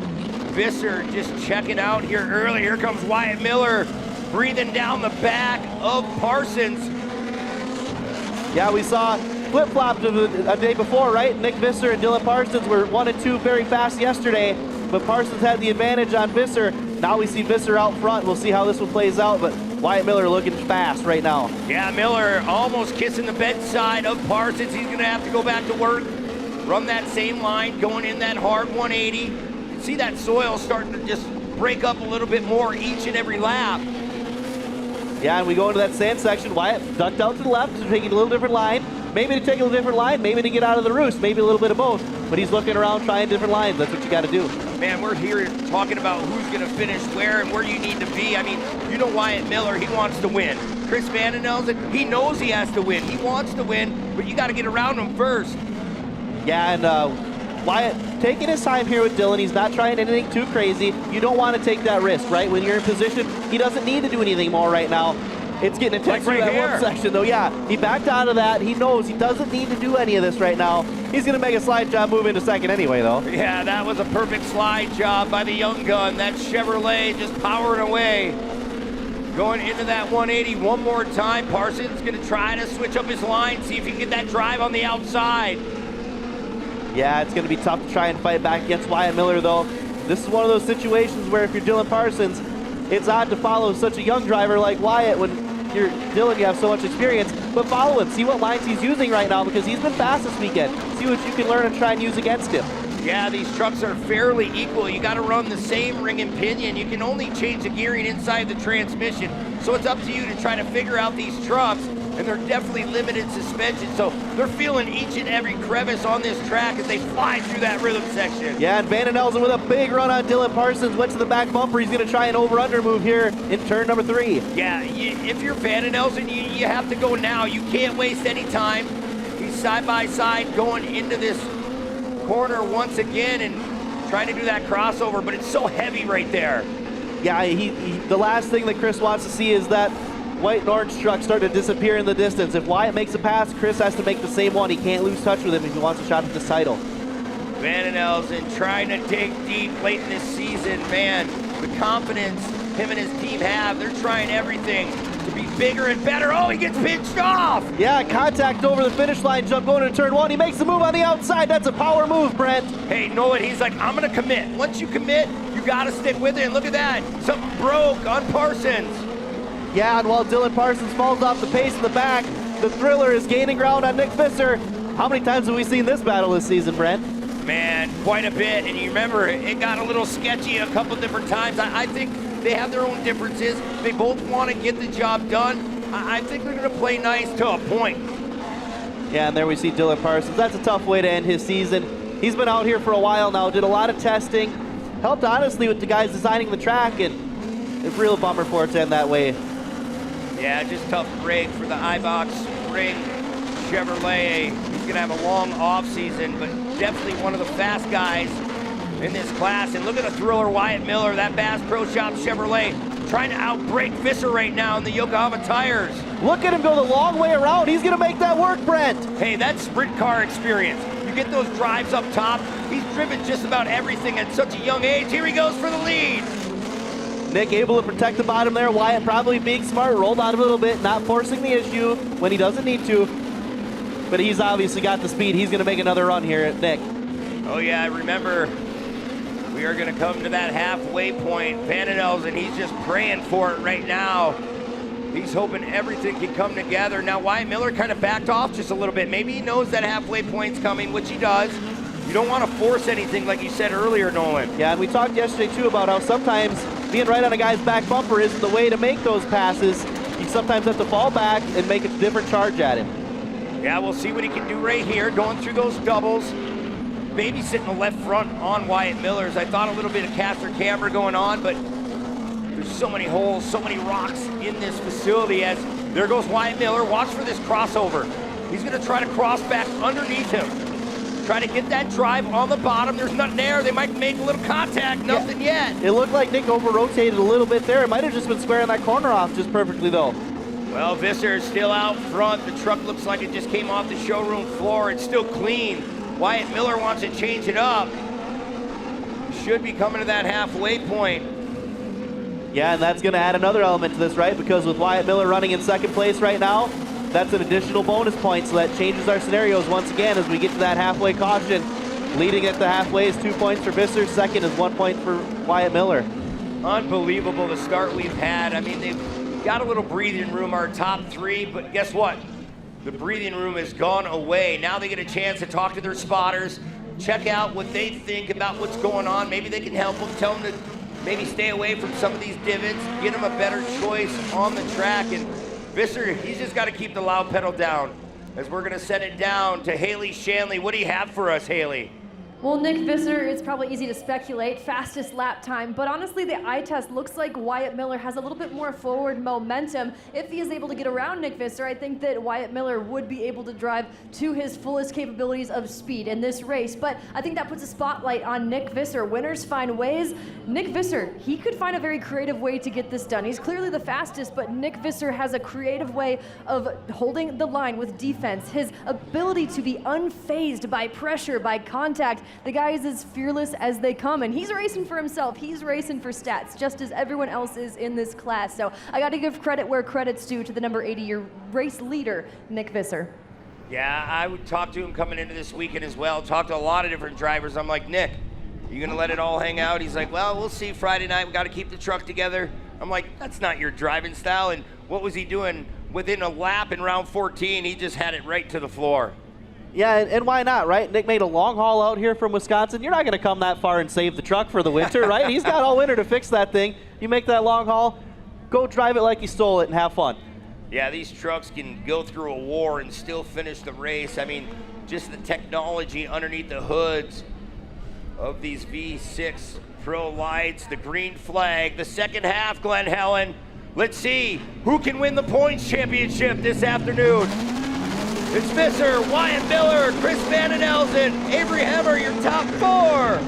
Visser just checking out here early. Here comes Wyatt Miller breathing down the back of Parsons. Yeah, we saw flip-flopped a day before, right? Nick Visser and Dylan Parsons were 1 and 2 very fast yesterday, but Parsons had the advantage on Visser. Now we see Visser out front. We'll see how this one plays out, but Wyatt Miller looking fast right now. Yeah, Miller almost kissing the bedside of Parsons. He's going to have to go back to work, run that same line, going in that hard 180. You see that soil starting to just break up a little bit more each and every lap. Yeah, and we go into that sand section. Wyatt ducked out to the left, taking a little different line. Maybe to take a different line, maybe to get out of the roost, maybe a little bit of both. But he's looking around, trying different lines. That's what you got to do. Man, we're here talking about who's going to finish where and where you need to be. I mean, you know Wyatt Miller, he wants to win. Chris Vandenelsen, he knows he has to win. He wants to win, but you got to get around him first. Yeah, and Wyatt taking his time here with Dylan. He's not trying anything too crazy. You don't want to take that risk, right? When you're in position, he doesn't need to do anything more right now. It's getting intense Like through right that here. one section, though. Yeah, he backed out of that. He knows he doesn't need to do any of this right now. He's going to make a slide job move into second anyway, though. Yeah, that was a perfect slide job by the young gun. That Chevrolet just powering away. Going into that 180 one more time. Parsons going to try to switch up his line, see if he can get that drive on the outside. Yeah, it's going to be tough to try and fight back against Wyatt Miller, though. This is one of those situations where if you're Dylan Parsons, it's odd to follow such a young driver like Wyatt when you're Dylan, you have so much experience, but follow him. See what lines he's using right now because he's been fast this weekend. See what you can learn and try and use against him. Yeah, these trucks are fairly equal. You got to run the same ring and pinion. You can only change the gearing inside the transmission. So it's up to you to try to figure out these trucks, and they're definitely limited suspension. So they're feeling each and every crevice on this track as they fly through that rhythm section. Yeah, and Vandenelsen with a big run on Dylan Parsons. Went to the back bumper. He's going to try an over-under move here in turn number 3. Yeah, if you're Vandenelsen, you have to go now. You can't waste any time. He's side by side going into this corner once again and trying to do that crossover, but it's so heavy right there. Yeah, the last thing that Chris wants to see is that white and orange truck start to disappear in the distance. If Wyatt makes a pass, Chris has to make the same one. He can't lose touch with him if he wants a shot at this title. Vandenelsen trying to dig deep late in this season. Man, the confidence him and his team have, they're trying everything to be bigger and better. Oh, he gets pinched off. Yeah, contact over the finish line jump going into turn 1. He makes the move on the outside. That's a power move, Brent. Hey, Nolan, he's like, I'm going to commit. Once you commit, you got to stick with it. And look at that. Something broke on Parsons. Yeah, and while Dylan Parsons falls off the pace in the back, the Thriller is gaining ground on Nick Visser. How many times have we seen this battle this season, Brent? Man, quite a bit. And you remember, it got a little sketchy a couple different times. I think they have their own differences. They both want to get the job done. I think they're going to play nice to a point. Yeah, and there we see Dylan Parsons. That's a tough way to end his season. He's been out here for a while now, did a lot of testing, helped honestly with the guys designing the track, and it's a real bummer for it to end that way. Yeah, just tough break for the iBox Spring Chevrolet. He's going to have a long off season, but definitely one of the fast guys in this class. And look at the Thriller Wyatt Miller, that Bass Pro Shop Chevrolet, trying to outbreak Visser right now in the Yokohama tires. Look at him go the long way around. He's going to make that work, Brent. Hey, that's sprint car experience. You get those drives up top. He's driven just about everything at such a young age. Here he goes for the lead. Nick able to protect the bottom there. Wyatt probably being smart, rolled out a little bit, not forcing the issue when he doesn't need to. But he's obviously got the speed. He's going to make another run here at Nick. Oh yeah, remember, we are going to come to that halfway point. Vandenelsen, he's just praying for it right now. He's hoping everything can come together. Now, Wyatt Miller kind of backed off just a little bit. Maybe he knows that halfway point's coming, which he does. You don't want to force anything like you said earlier, Nolan. Yeah, and we talked yesterday, too, about how sometimes being right on a guy's back bumper isn't the way to make those passes. You sometimes have to fall back and make a different charge at him. Yeah, we'll see what he can do right here, going through those doubles. Maybe sitting the left front on Wyatt Miller's. I thought a little bit of caster camber going on, but there's so many holes, so many rocks in this facility as there goes Wyatt Miller. Watch for this crossover. He's going to try to cross back underneath him. Try to get that drive on the bottom. There's nothing there. They might make a little contact. Nothing yet. It looked like Nick over-rotated a little bit there. It might have just been squaring that corner off just perfectly, though. Well, Visser is still out front. The truck looks like it just came off the showroom floor. It's still clean. Wyatt Miller wants to change it up. Should be coming to that halfway point. Yeah, and that's going to add another element to this, right? Because with Wyatt Miller running in second place right now, that's an additional bonus point, so that changes our scenarios once again as we get to that halfway caution. Leading at the halfway is 2 points for Visser. Second is 1 point for Wyatt Miller. Unbelievable the start we've had. I mean, they've got a little breathing room, our top three, but guess what? The breathing room has gone away. Now they get a chance to talk to their spotters, check out what they think about what's going on. Maybe they can help them, tell them to maybe stay away from some of these divots, get them a better choice on the track. And Visser, he's just got to keep the loud pedal down. as we're gonna send it down to Haley Shanley. What do you have for us, Haley? Well, Nick Visser, it's probably easy to speculate, fastest lap time, but honestly the eye test looks like Wyatt Miller has a little bit more forward momentum. If he is able to get around Nick Visser, I think that Wyatt Miller would be able to drive to his fullest capabilities of speed in this race, but I think that puts a spotlight on Nick Visser. Winners find ways. Nick Visser, he could find a very creative way to get this done. He's clearly the fastest, but Nick Visser has a creative way of holding the line with defense. His ability to be unfazed by pressure, by contact. The guy is as fearless as they come, and he's racing for himself. He's racing for stats, just as everyone else is in this class. So I got to give credit where credit's due to the number 80, your race leader, Nick Visser. Yeah, I would talk to him coming into this weekend as well. Talked to a lot of different drivers. I'm like, Nick, you gonna let it all hang out? He's like, well, we'll see Friday night. We got to keep the truck together. I'm like, that's not your driving style. And what was he doing? Within a lap in round 14, he just had it right to the floor. Yeah, and why not, right? Nick made a long haul out here from Wisconsin. You're not going to come that far and save the truck for the winter, right? He's got all winter to fix that thing. You make that long haul, go drive it like you stole it and have fun. Yeah, these trucks can go through a war and still finish the race. I mean, just the technology underneath the hoods of these V6 Pro lights, the green flag, the second half, Glen Helen. Let's see who can win the points championship this afternoon. It's Visser, Wyatt Miller, Chris Van den Elzen, Avery Hemmer, your top four.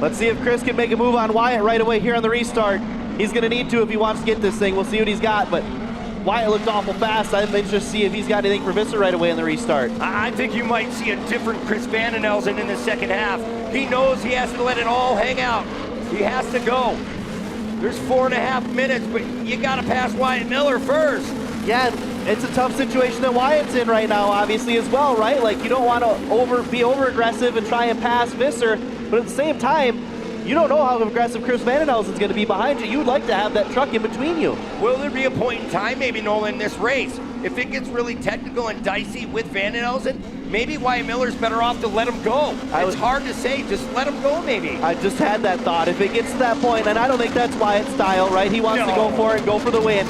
Let's see if Chris can make a move on Wyatt right away here on the restart. He's going to need to if he wants to get this thing. We'll see what he's got, but Wyatt looked awful fast. I'm interested to see if he's got anything for Visser right away in the restart. I think you might see a different Chris Van den Elzen in the second half. He knows he has to let it all hang out. He has to go. There's 4.5 minutes, but you got to pass Wyatt Miller first. Yeah, it's a tough situation that Wyatt's in right now, obviously, as well, right? Like, you don't want to be over-aggressive and try and pass Visser, but at the same time, you don't know how aggressive Chris Van den Elzen's going to be behind you. You'd like to have that truck in between you. Will there be a point in time, maybe, Nolan, in this race, if it gets really technical and dicey with Van den Elzen, maybe Wyatt Miller's better off to let him go. It's hard to say, just let him go, maybe. I just had that thought. If it gets to that point, and I don't think that's Wyatt's style, right? He wants to go for it, go for the win.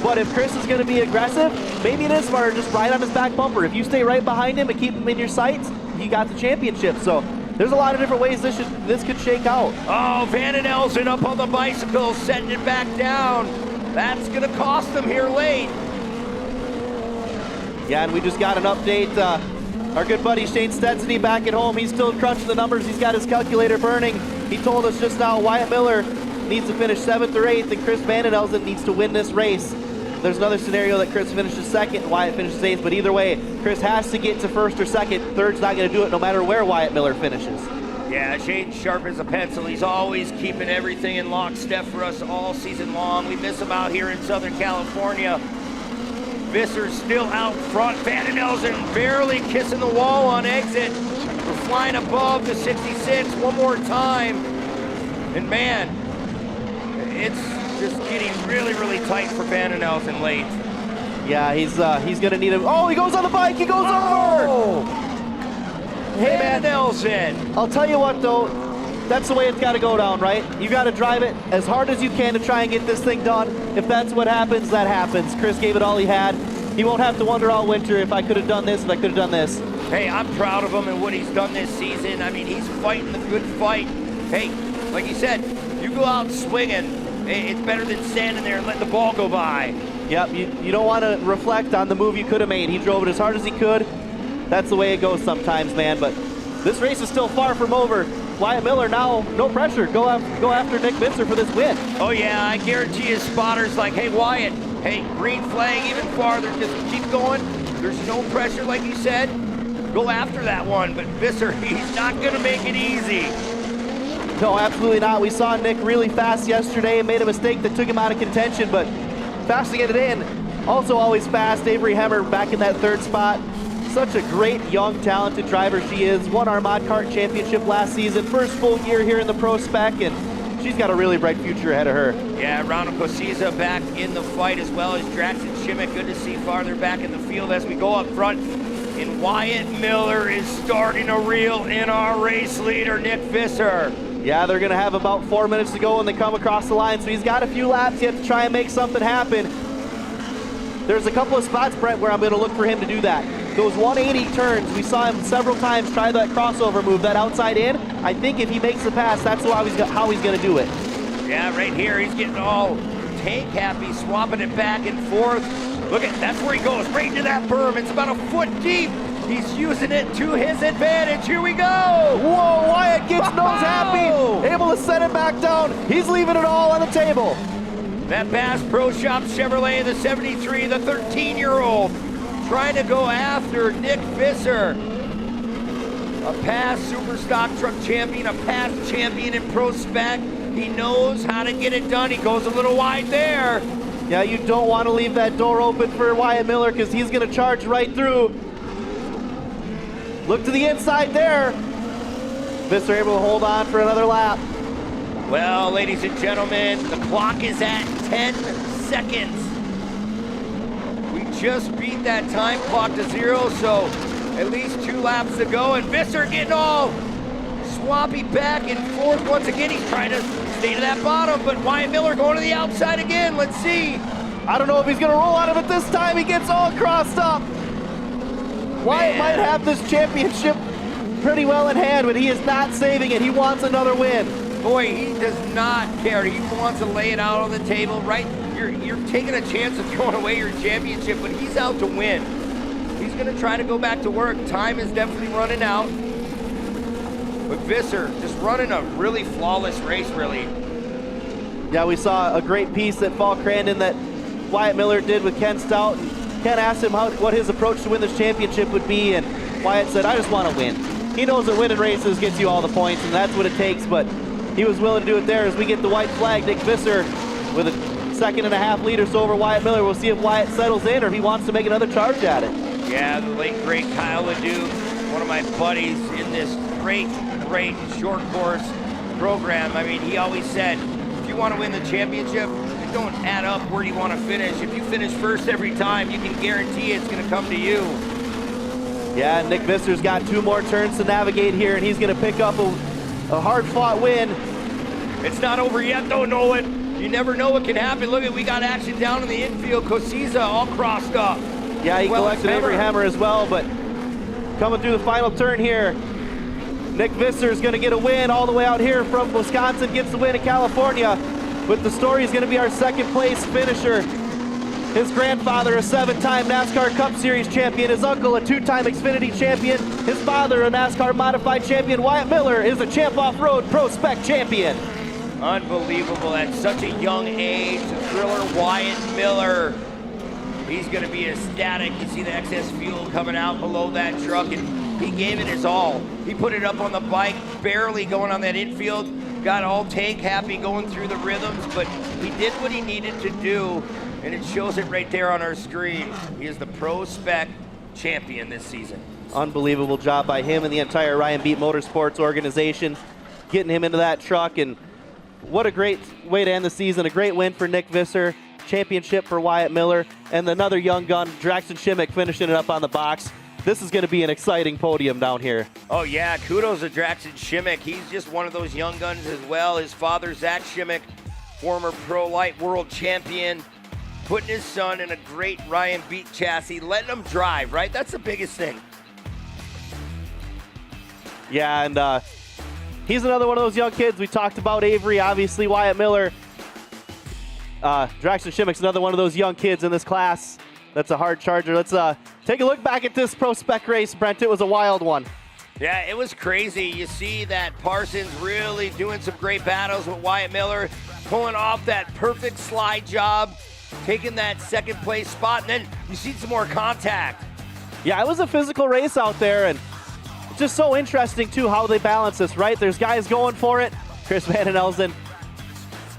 But if Chris is going to be aggressive, maybe it is smarter just ride on his back bumper. If you stay right behind him and keep him in your sights, you got the championship. So there's a lot of different ways this could shake out. Oh, Van den Elzen up on the bicycle, setting it back down. That's going to cost him here late. Yeah, and we just got an update. Our good buddy Shane Stetsny back at home. He's still crunching the numbers. He's got his calculator burning. He told us just now Wyatt Miller needs to finish 7th or 8th, and Chris Van den Elzen needs to win this race. There's another scenario that Chris finishes 2nd and Wyatt finishes 8th, but either way, Chris has to get to 1st or 2nd. 3rd's not going to do it no matter where Wyatt Miller finishes. Yeah, Shane's sharp as a pencil. He's always keeping everything in lockstep for us all season long. We miss him out here in Southern California. Visser's still out front. Van den Elzen barely kissing the wall on exit. We're flying above the 66 one more time. And man, it's just getting really, really tight for Van den Elzen late. Yeah, he's going to need him. Oh, he goes on the bike. He goes over. Hey, Van den Elzen. I'll tell you what, though. That's the way it's got to go down, right? You got to drive it as hard as you can to try and get this thing done. If that's what happens, that happens. Chris gave it all he had. He won't have to wonder all winter if I could have done this, if I could have done this. Hey, I'm proud of him and what he's done this season. I mean, he's fighting the good fight. Hey, like you said, you go out swinging. It's better than standing there and letting the ball go by. Yep, you don't want to reflect on the move you could have made. He drove it as hard as he could. That's the way it goes sometimes, man. But this race is still far from over. Wyatt Miller now, no pressure. Go after Nick Visser for this win. Oh yeah, I guarantee his spotters like, hey Wyatt, hey, green flag even farther. Just keep going. There's no pressure, like you said. Go after that one. But Visser, he's not going to make it easy. No, absolutely not. We saw Nick really fast yesterday and made a mistake that took him out of contention, but fast to get it in. Also always fast. Avery Hemmer back in that 3rd spot. Such a great, young, talented driver she is. Won our Mod Kart Championship last season. First full year here in the Pro Spec, and she's got a really bright future ahead of her. Yeah, Rana Kosiza back in the fight as well as Draxton Shimmick. Good to see farther back in the field as we go up front. And Wyatt Miller is starting to reel in our race leader, Nick Visser. Yeah, they're going to have about 4 minutes to go when they come across the line, so he's got a few laps yet to try and make something happen. There's a couple of spots, Brent, where I'm going to look for him to do that. those 180 turns, we saw him several times try that crossover move, that outside in. I think if he makes the pass, that's how he's going to do it. Yeah, right here, he's getting all tank happy, swapping it back and forth. Look at, that's where he goes, right into that berm. It's about a foot deep. He's using it to his advantage. Here we go. Whoa, Wyatt gets nose happy, able to set it back down. He's leaving it all on the table. That Bass Pro Shop Chevrolet, the 73, the 13-year-old, trying to go after Nick Visser. A past super stock truck champion, a past champion in Pro Spec. He knows how to get it done. He goes a little wide there. Yeah, you don't want to leave that door open for Wyatt Miller because he's going to charge right through. Look to the inside there. Visser able to hold on for another lap. Well, ladies and gentlemen, the clock is at 10 seconds. We just beat that time clock to 0, so at least 2 laps to go, and Visser getting all swappy back and forth once again. He's trying to stay to that bottom, but Wyatt Miller going to the outside again. Let's see. I don't know if he's going to roll out of it this time. He gets all crossed up. Wyatt might have this championship pretty well in hand, but he is not saving it. He wants another win. Boy, he does not care. He wants to lay it out on the table, right? You're taking a chance of throwing away your championship, but he's out to win. He's going to try to go back to work. Time is definitely running out. But Visser just running a really flawless race, really. Yeah, we saw a great piece at Fall Crandon that Wyatt Miller did with Ken Stout. Ken asked him what his approach to win this championship would be, and Wyatt said, I just want to win. He knows that winning races gets you all the points, and that's what it takes, but he was willing to do it there. As we get the white flag, Nick Visser with a 2.5 lead or so over Wyatt Miller. We'll see if Wyatt settles in or if he wants to make another charge at it. Yeah, the late, great Kyle Ledoux, one of my buddies in this great short course program. I mean, he always said, if you want to win the championship, don't add up where you want to finish. If you finish first every time, you can guarantee it's going to come to you. Yeah, Nick Visser's got 2 more turns to navigate here, and he's going to pick up a hard-fought win. It's not over yet, though, Nolan. You never know what can happen. Look, we got action down in the infield. Cosiza all crossed up. Yeah, he collected Avery Hemmer as well, but coming through the final turn here, Nick Visser's going to get a win all the way out here from Wisconsin, gets the win in California. But the story is going to be our second place finisher. His grandfather, a 7-time NASCAR Cup Series champion. His uncle, a 2-time Xfinity champion. His father, a NASCAR modified champion. Wyatt Miller is a Champ Off-Road Pro Spec champion. Unbelievable at such a young age. The thriller Wyatt Miller. He's going to be ecstatic. You see the excess fuel coming out below that truck, and he gave it his all. He put it up on the bike, barely going on that infield. Got all tank happy going through the rhythms, but he did what he needed to do, and it shows it right there on our screen. He is the Pro Spec champion this season. Unbelievable job by him and the entire Ryan Beat Motorsports organization, getting him into that truck, and what a great way to end the season. A great win for Nick Visser, championship for Wyatt Miller, and another young gun, Draxton Shimmick, finishing it up on the box. This is going to be an exciting podium down here. Oh, yeah. Kudos to Draxton Shimmick. He's just one of those young guns as well. His father, Zach Shimmick, former Pro Light world champion, putting his son in a great Ryan Beat chassis, letting him drive, right? That's the biggest thing. Yeah, and he's another one of those young kids. We talked about Avery, obviously, Wyatt Miller. Draxton Shimmick's another one of those young kids in this class. That's a hard charger. Let's take a look back at this Pro Spec race, Brent. It was a wild one. Yeah, it was crazy. You see that Parsons really doing some great battles with Wyatt Miller, pulling off that perfect slide job, taking that second place spot, and then you see some more contact. Yeah, it was a physical race out there, and it's just so interesting, too, how they balance this, right? There's guys going for it. Chris Van den Elzen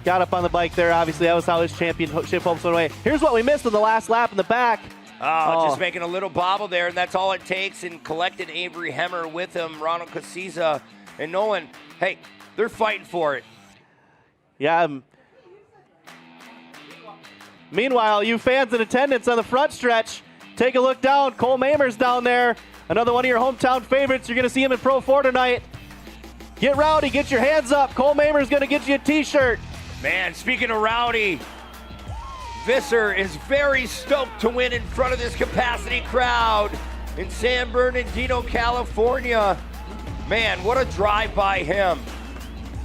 got up on the bike there. Obviously, that was how his championship hopes went away. Here's what we missed in the last lap in the back. Oh, just making a little bobble there, and that's all it takes, and collected Avery Hemmer with him, Ronald Cosiza, and Nolan. Hey, they're fighting for it. Yeah. Meanwhile, you fans in attendance on the front stretch, take a look down. Cole Mamer's down there, another one of your hometown favorites. You're going to see him in Pro 4 tonight. Get rowdy, get your hands up. Cole Mamer's going to get you a T-shirt. Man, speaking of rowdy, Visser is very stoked to win in front of this capacity crowd. in San Bernardino, California. Man, what a drive by him.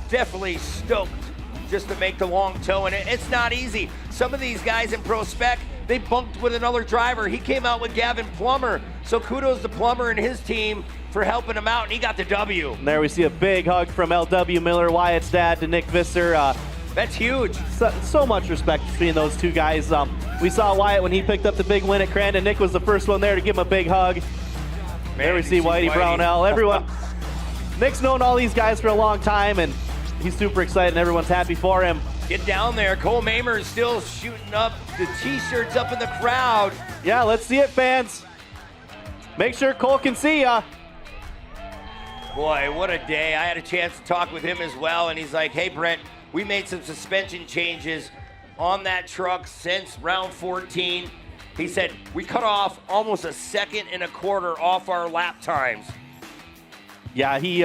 Definitely stoked just to make the long toe, and it's not easy. Some of these guys in Pro Spec, they bunked with another driver. He came out with Gavin Plummer, so kudos to Plummer and his team for helping him out, and he got the W. And there we see a big hug from LW Miller, Wyatt's dad, to Nick Visser. That's huge. So much respect between those two guys. We saw Wyatt when he picked up the big win at Crandon. Nick was the first one there to give him a big hug. Man, there we see Whitey Brownell. Everyone. Nick's known all these guys for a long time, and he's super excited, and everyone's happy for him. Get down there. Cole Mamer is still shooting up the T-shirts up in the crowd. Yeah, let's see it, fans. Make sure Cole can see ya. Boy, what a day. I had a chance to talk with him as well, and he's like, hey, Brent, we made some suspension changes on that truck since round 14. He said, we cut off almost a second and a quarter off our lap times. Yeah, he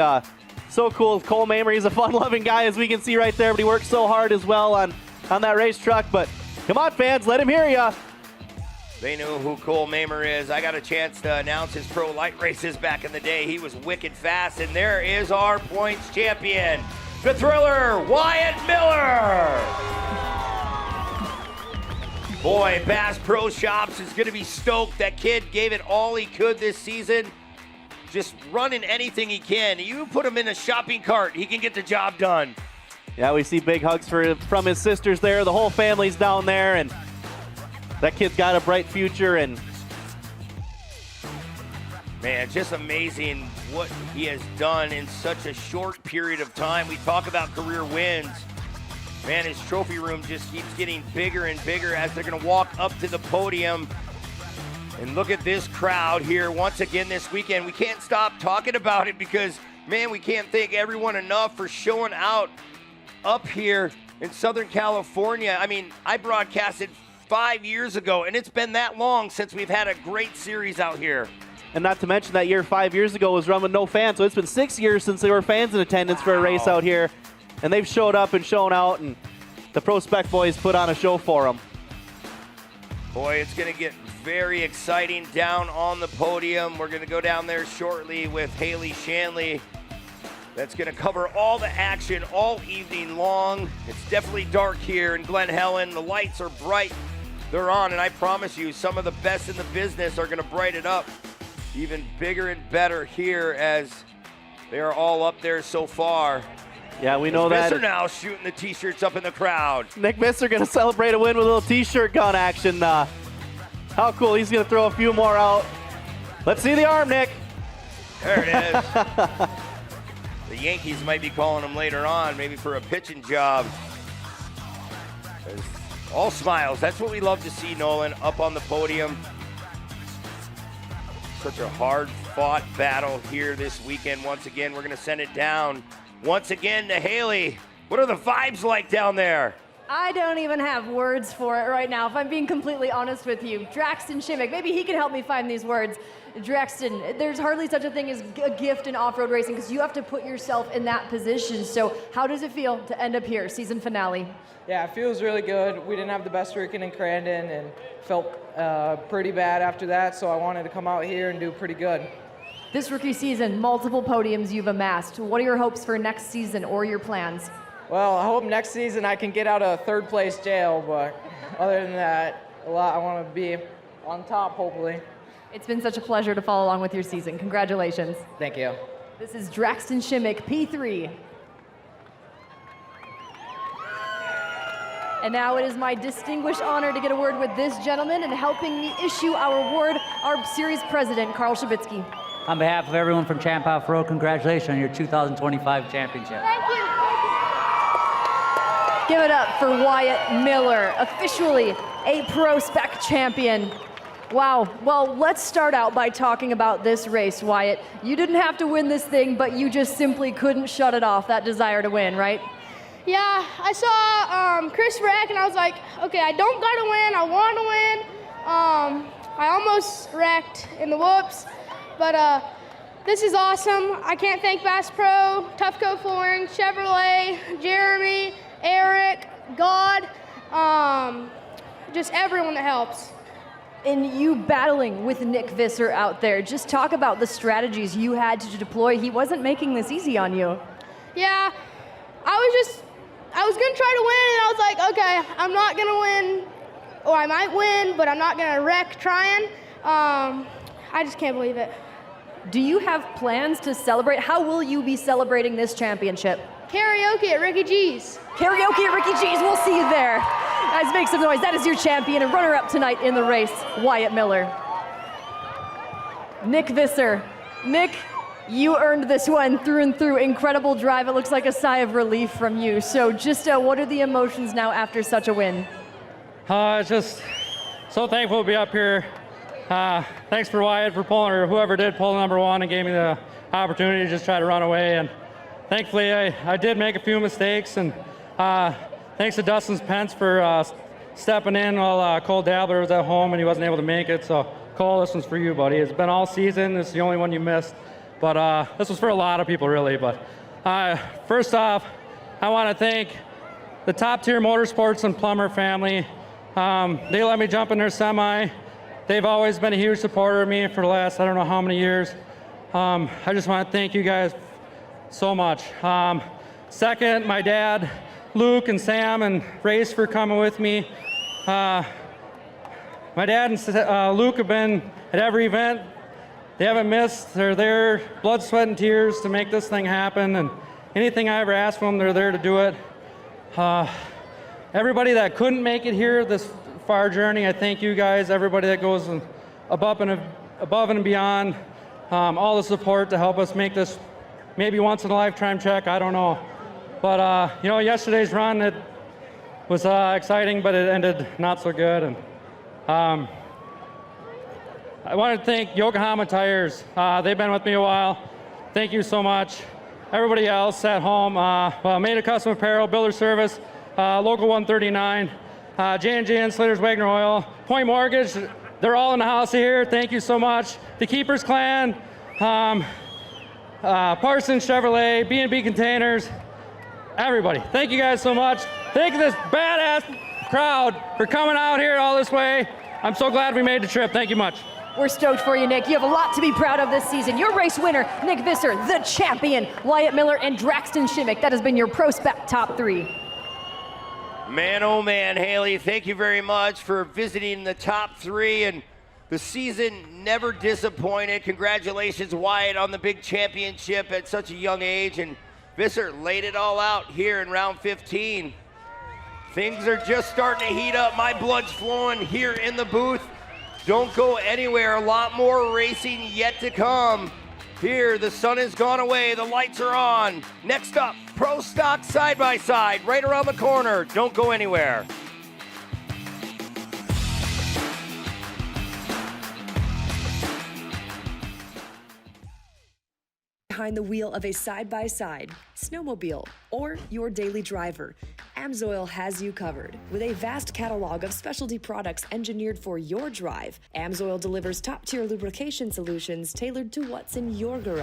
so cool. Cole Mamer, he's a fun-loving guy, as we can see right there, but he works so hard as well on that race truck. But come on, fans, let him hear ya. They know who Cole Mamer is. I got a chance to announce his pro light races back in the day. He was wicked fast, and there is our points champion, the Thriller, Wyatt Miller. Boy, Bass Pro Shops is going to be stoked. That kid gave it all he could this season. Just running anything he can. You put him in a shopping cart, he can get the job done. Yeah, we see big hugs from his sisters there. The whole family's down there, and that kid's got a bright future. And man, just amazing what he has done in such a short period of time. We talk about career wins. Man, his trophy room just keeps getting bigger and bigger as they're going to walk up to the podium. And look at this crowd here once again this weekend. We can't stop talking about it because, man, we can't thank everyone enough for showing out up here in Southern California. I mean, I broadcasted 5 years ago, and it's been that long since we've had a great series out here. And not to mention that year 5 years ago was run with no fans, so it's been 6 years since there were fans in attendance for a race out here. And they've showed up and shown out, and the Pro Spec boys put on a show for them. Boy, it's going to get very exciting down on the podium. We're going to go down there shortly with Haley Shanley. That's going to cover all the action all evening long. It's definitely dark here in Glen Helen. The lights are bright. They're on, and I promise you, some of the best in the business are going to brighten it up even bigger and better here as they are all up there so far. Yeah, we know that. Visser now shooting the T-shirts up in the crowd. Nick Visser going to celebrate a win with a little T-shirt gun action. How cool. He's going to throw a few more out. Let's see the arm, Nick. There it is. The Yankees might be calling him later on, maybe for a pitching job. All smiles. That's what we love to see, Nolan, up on the podium. Such a hard-fought battle here this weekend. Once again, we're going to send it down once again to Haley. What are the vibes like down there? I don't even have words for it right now, if I'm being completely honest with you. Draxton Shimmick, maybe he can help me find these words. Draxton, there's hardly such a thing as a gift in off-road racing because you have to put yourself in that position. So how does it feel to end up here, season finale? Yeah, it feels really good. We didn't have the best weekend in Crandon and felt pretty bad after that, so I wanted to come out here and do pretty good. This rookie season, multiple podiums you've amassed. What are your hopes for next season or your plans? Well, I hope next season I can get out of third place jail, but other than that, I want to be on top, hopefully. It's been such a pleasure to follow along with your season. Congratulations. Thank you. This is Draxton Shimmick, P3. And now it is my distinguished honor to get a word with this gentleman and helping me issue our award, our series president, Carl Shabitsky. On behalf of everyone from Champ Off-Road, congratulations on your 2025 championship. Thank you. Give it up for Wyatt Miller, officially a Pro Spec champion. Wow, well, let's start out by talking about this race, Wyatt. You didn't have to win this thing, but you just simply couldn't shut it off, that desire to win, right? Yeah, I saw Chris wreck, and I was like, okay, I don't gotta win, I want to win. I almost wrecked in the whoops, but this is awesome. I can't thank Bass Pro, Tufco Flooring, Chevrolet, Jeremy, Eric, God, just everyone that helps. And you battling with Nick Visser out there, just talk about the strategies you had to deploy. He wasn't making this easy on you. Yeah, I was gonna try to win, and I was like, okay, I'm not gonna win, or I might win, but I'm not gonna wreck trying. I just can't believe it. Do you have plans to celebrate? How will you be celebrating this championship? Karaoke at Ricky G's. Karaoke at Ricky G's, we'll see you there. Guys, make some noise. That is your champion and runner-up tonight in the race, Wyatt Miller. Nick Visser. Nick, you earned this one through and through. Incredible drive. It looks like a sigh of relief from you. So just what are the emotions now after such a win? Just so thankful to be up here. Thanks for Wyatt for pulling, or whoever did pull number one and gave me the opportunity to just try to run away. And thankfully, I did make a few mistakes. And thanks to Dustin Pence for stepping in while Cole Dabler was at home and he wasn't able to make it. So Cole, this one's for you, buddy. It's been all season. It's the only one you missed. But this was for a lot of people, really. But first off, I want to thank the Top Tier Motorsports and Plummer family. They let me jump in their semi. They've always been a huge supporter of me for the last, I don't know how many years. I just want to thank you guys so much. Second, my dad, Luke and Sam and Race for coming with me. My dad and Luke have been at every event. They haven't missed. They're there, blood, sweat, and tears to make this thing happen. And anything I ever ask from them, they're there to do it. Everybody that couldn't make it here this far journey, I thank you guys. Everybody that goes above and beyond, all the support to help us make this maybe once in a lifetime check. I don't know, but you know, yesterday's run, it was exciting, but it ended not so good. And I want to thank Yokohama Tires. They've been with me a while. Thank you so much. Everybody else at home, Made a Custom Apparel, Builder Service, Local 139, J&J Insulators, Wagner Oil, Point Mortgage, they're all in the house here. Thank you so much. The Keepers Clan, Parsons Chevrolet, B&B Containers, everybody. Thank you guys so much. Thank this badass crowd for coming out here all this way. I'm so glad we made the trip. Thank you much. We're stoked for you, Nick. You have a lot to be proud of this season. Your race winner, Nick Visser, the champion, Wyatt Miller, and Draxton Shimmick. That has been your Pro Spec top three. Man, oh man, Haley, thank you very much for visiting the top three, and the season never disappointed. Congratulations, Wyatt, on the big championship at such a young age, and Visser laid it all out here in round 15. Things are just starting to heat up. My blood's flowing here in the booth. Don't go anywhere. A lot more racing yet to come. Here, the sun has gone away. The lights are on. Next up, Pro Stock side-by-side, right around the corner. Don't go anywhere. Behind the wheel of a side-by-side, snowmobile, or your daily driver, AMSOIL has you covered. With a vast catalog of specialty products engineered for your drive, AMSOIL delivers top-tier lubrication solutions tailored to what's in your garage.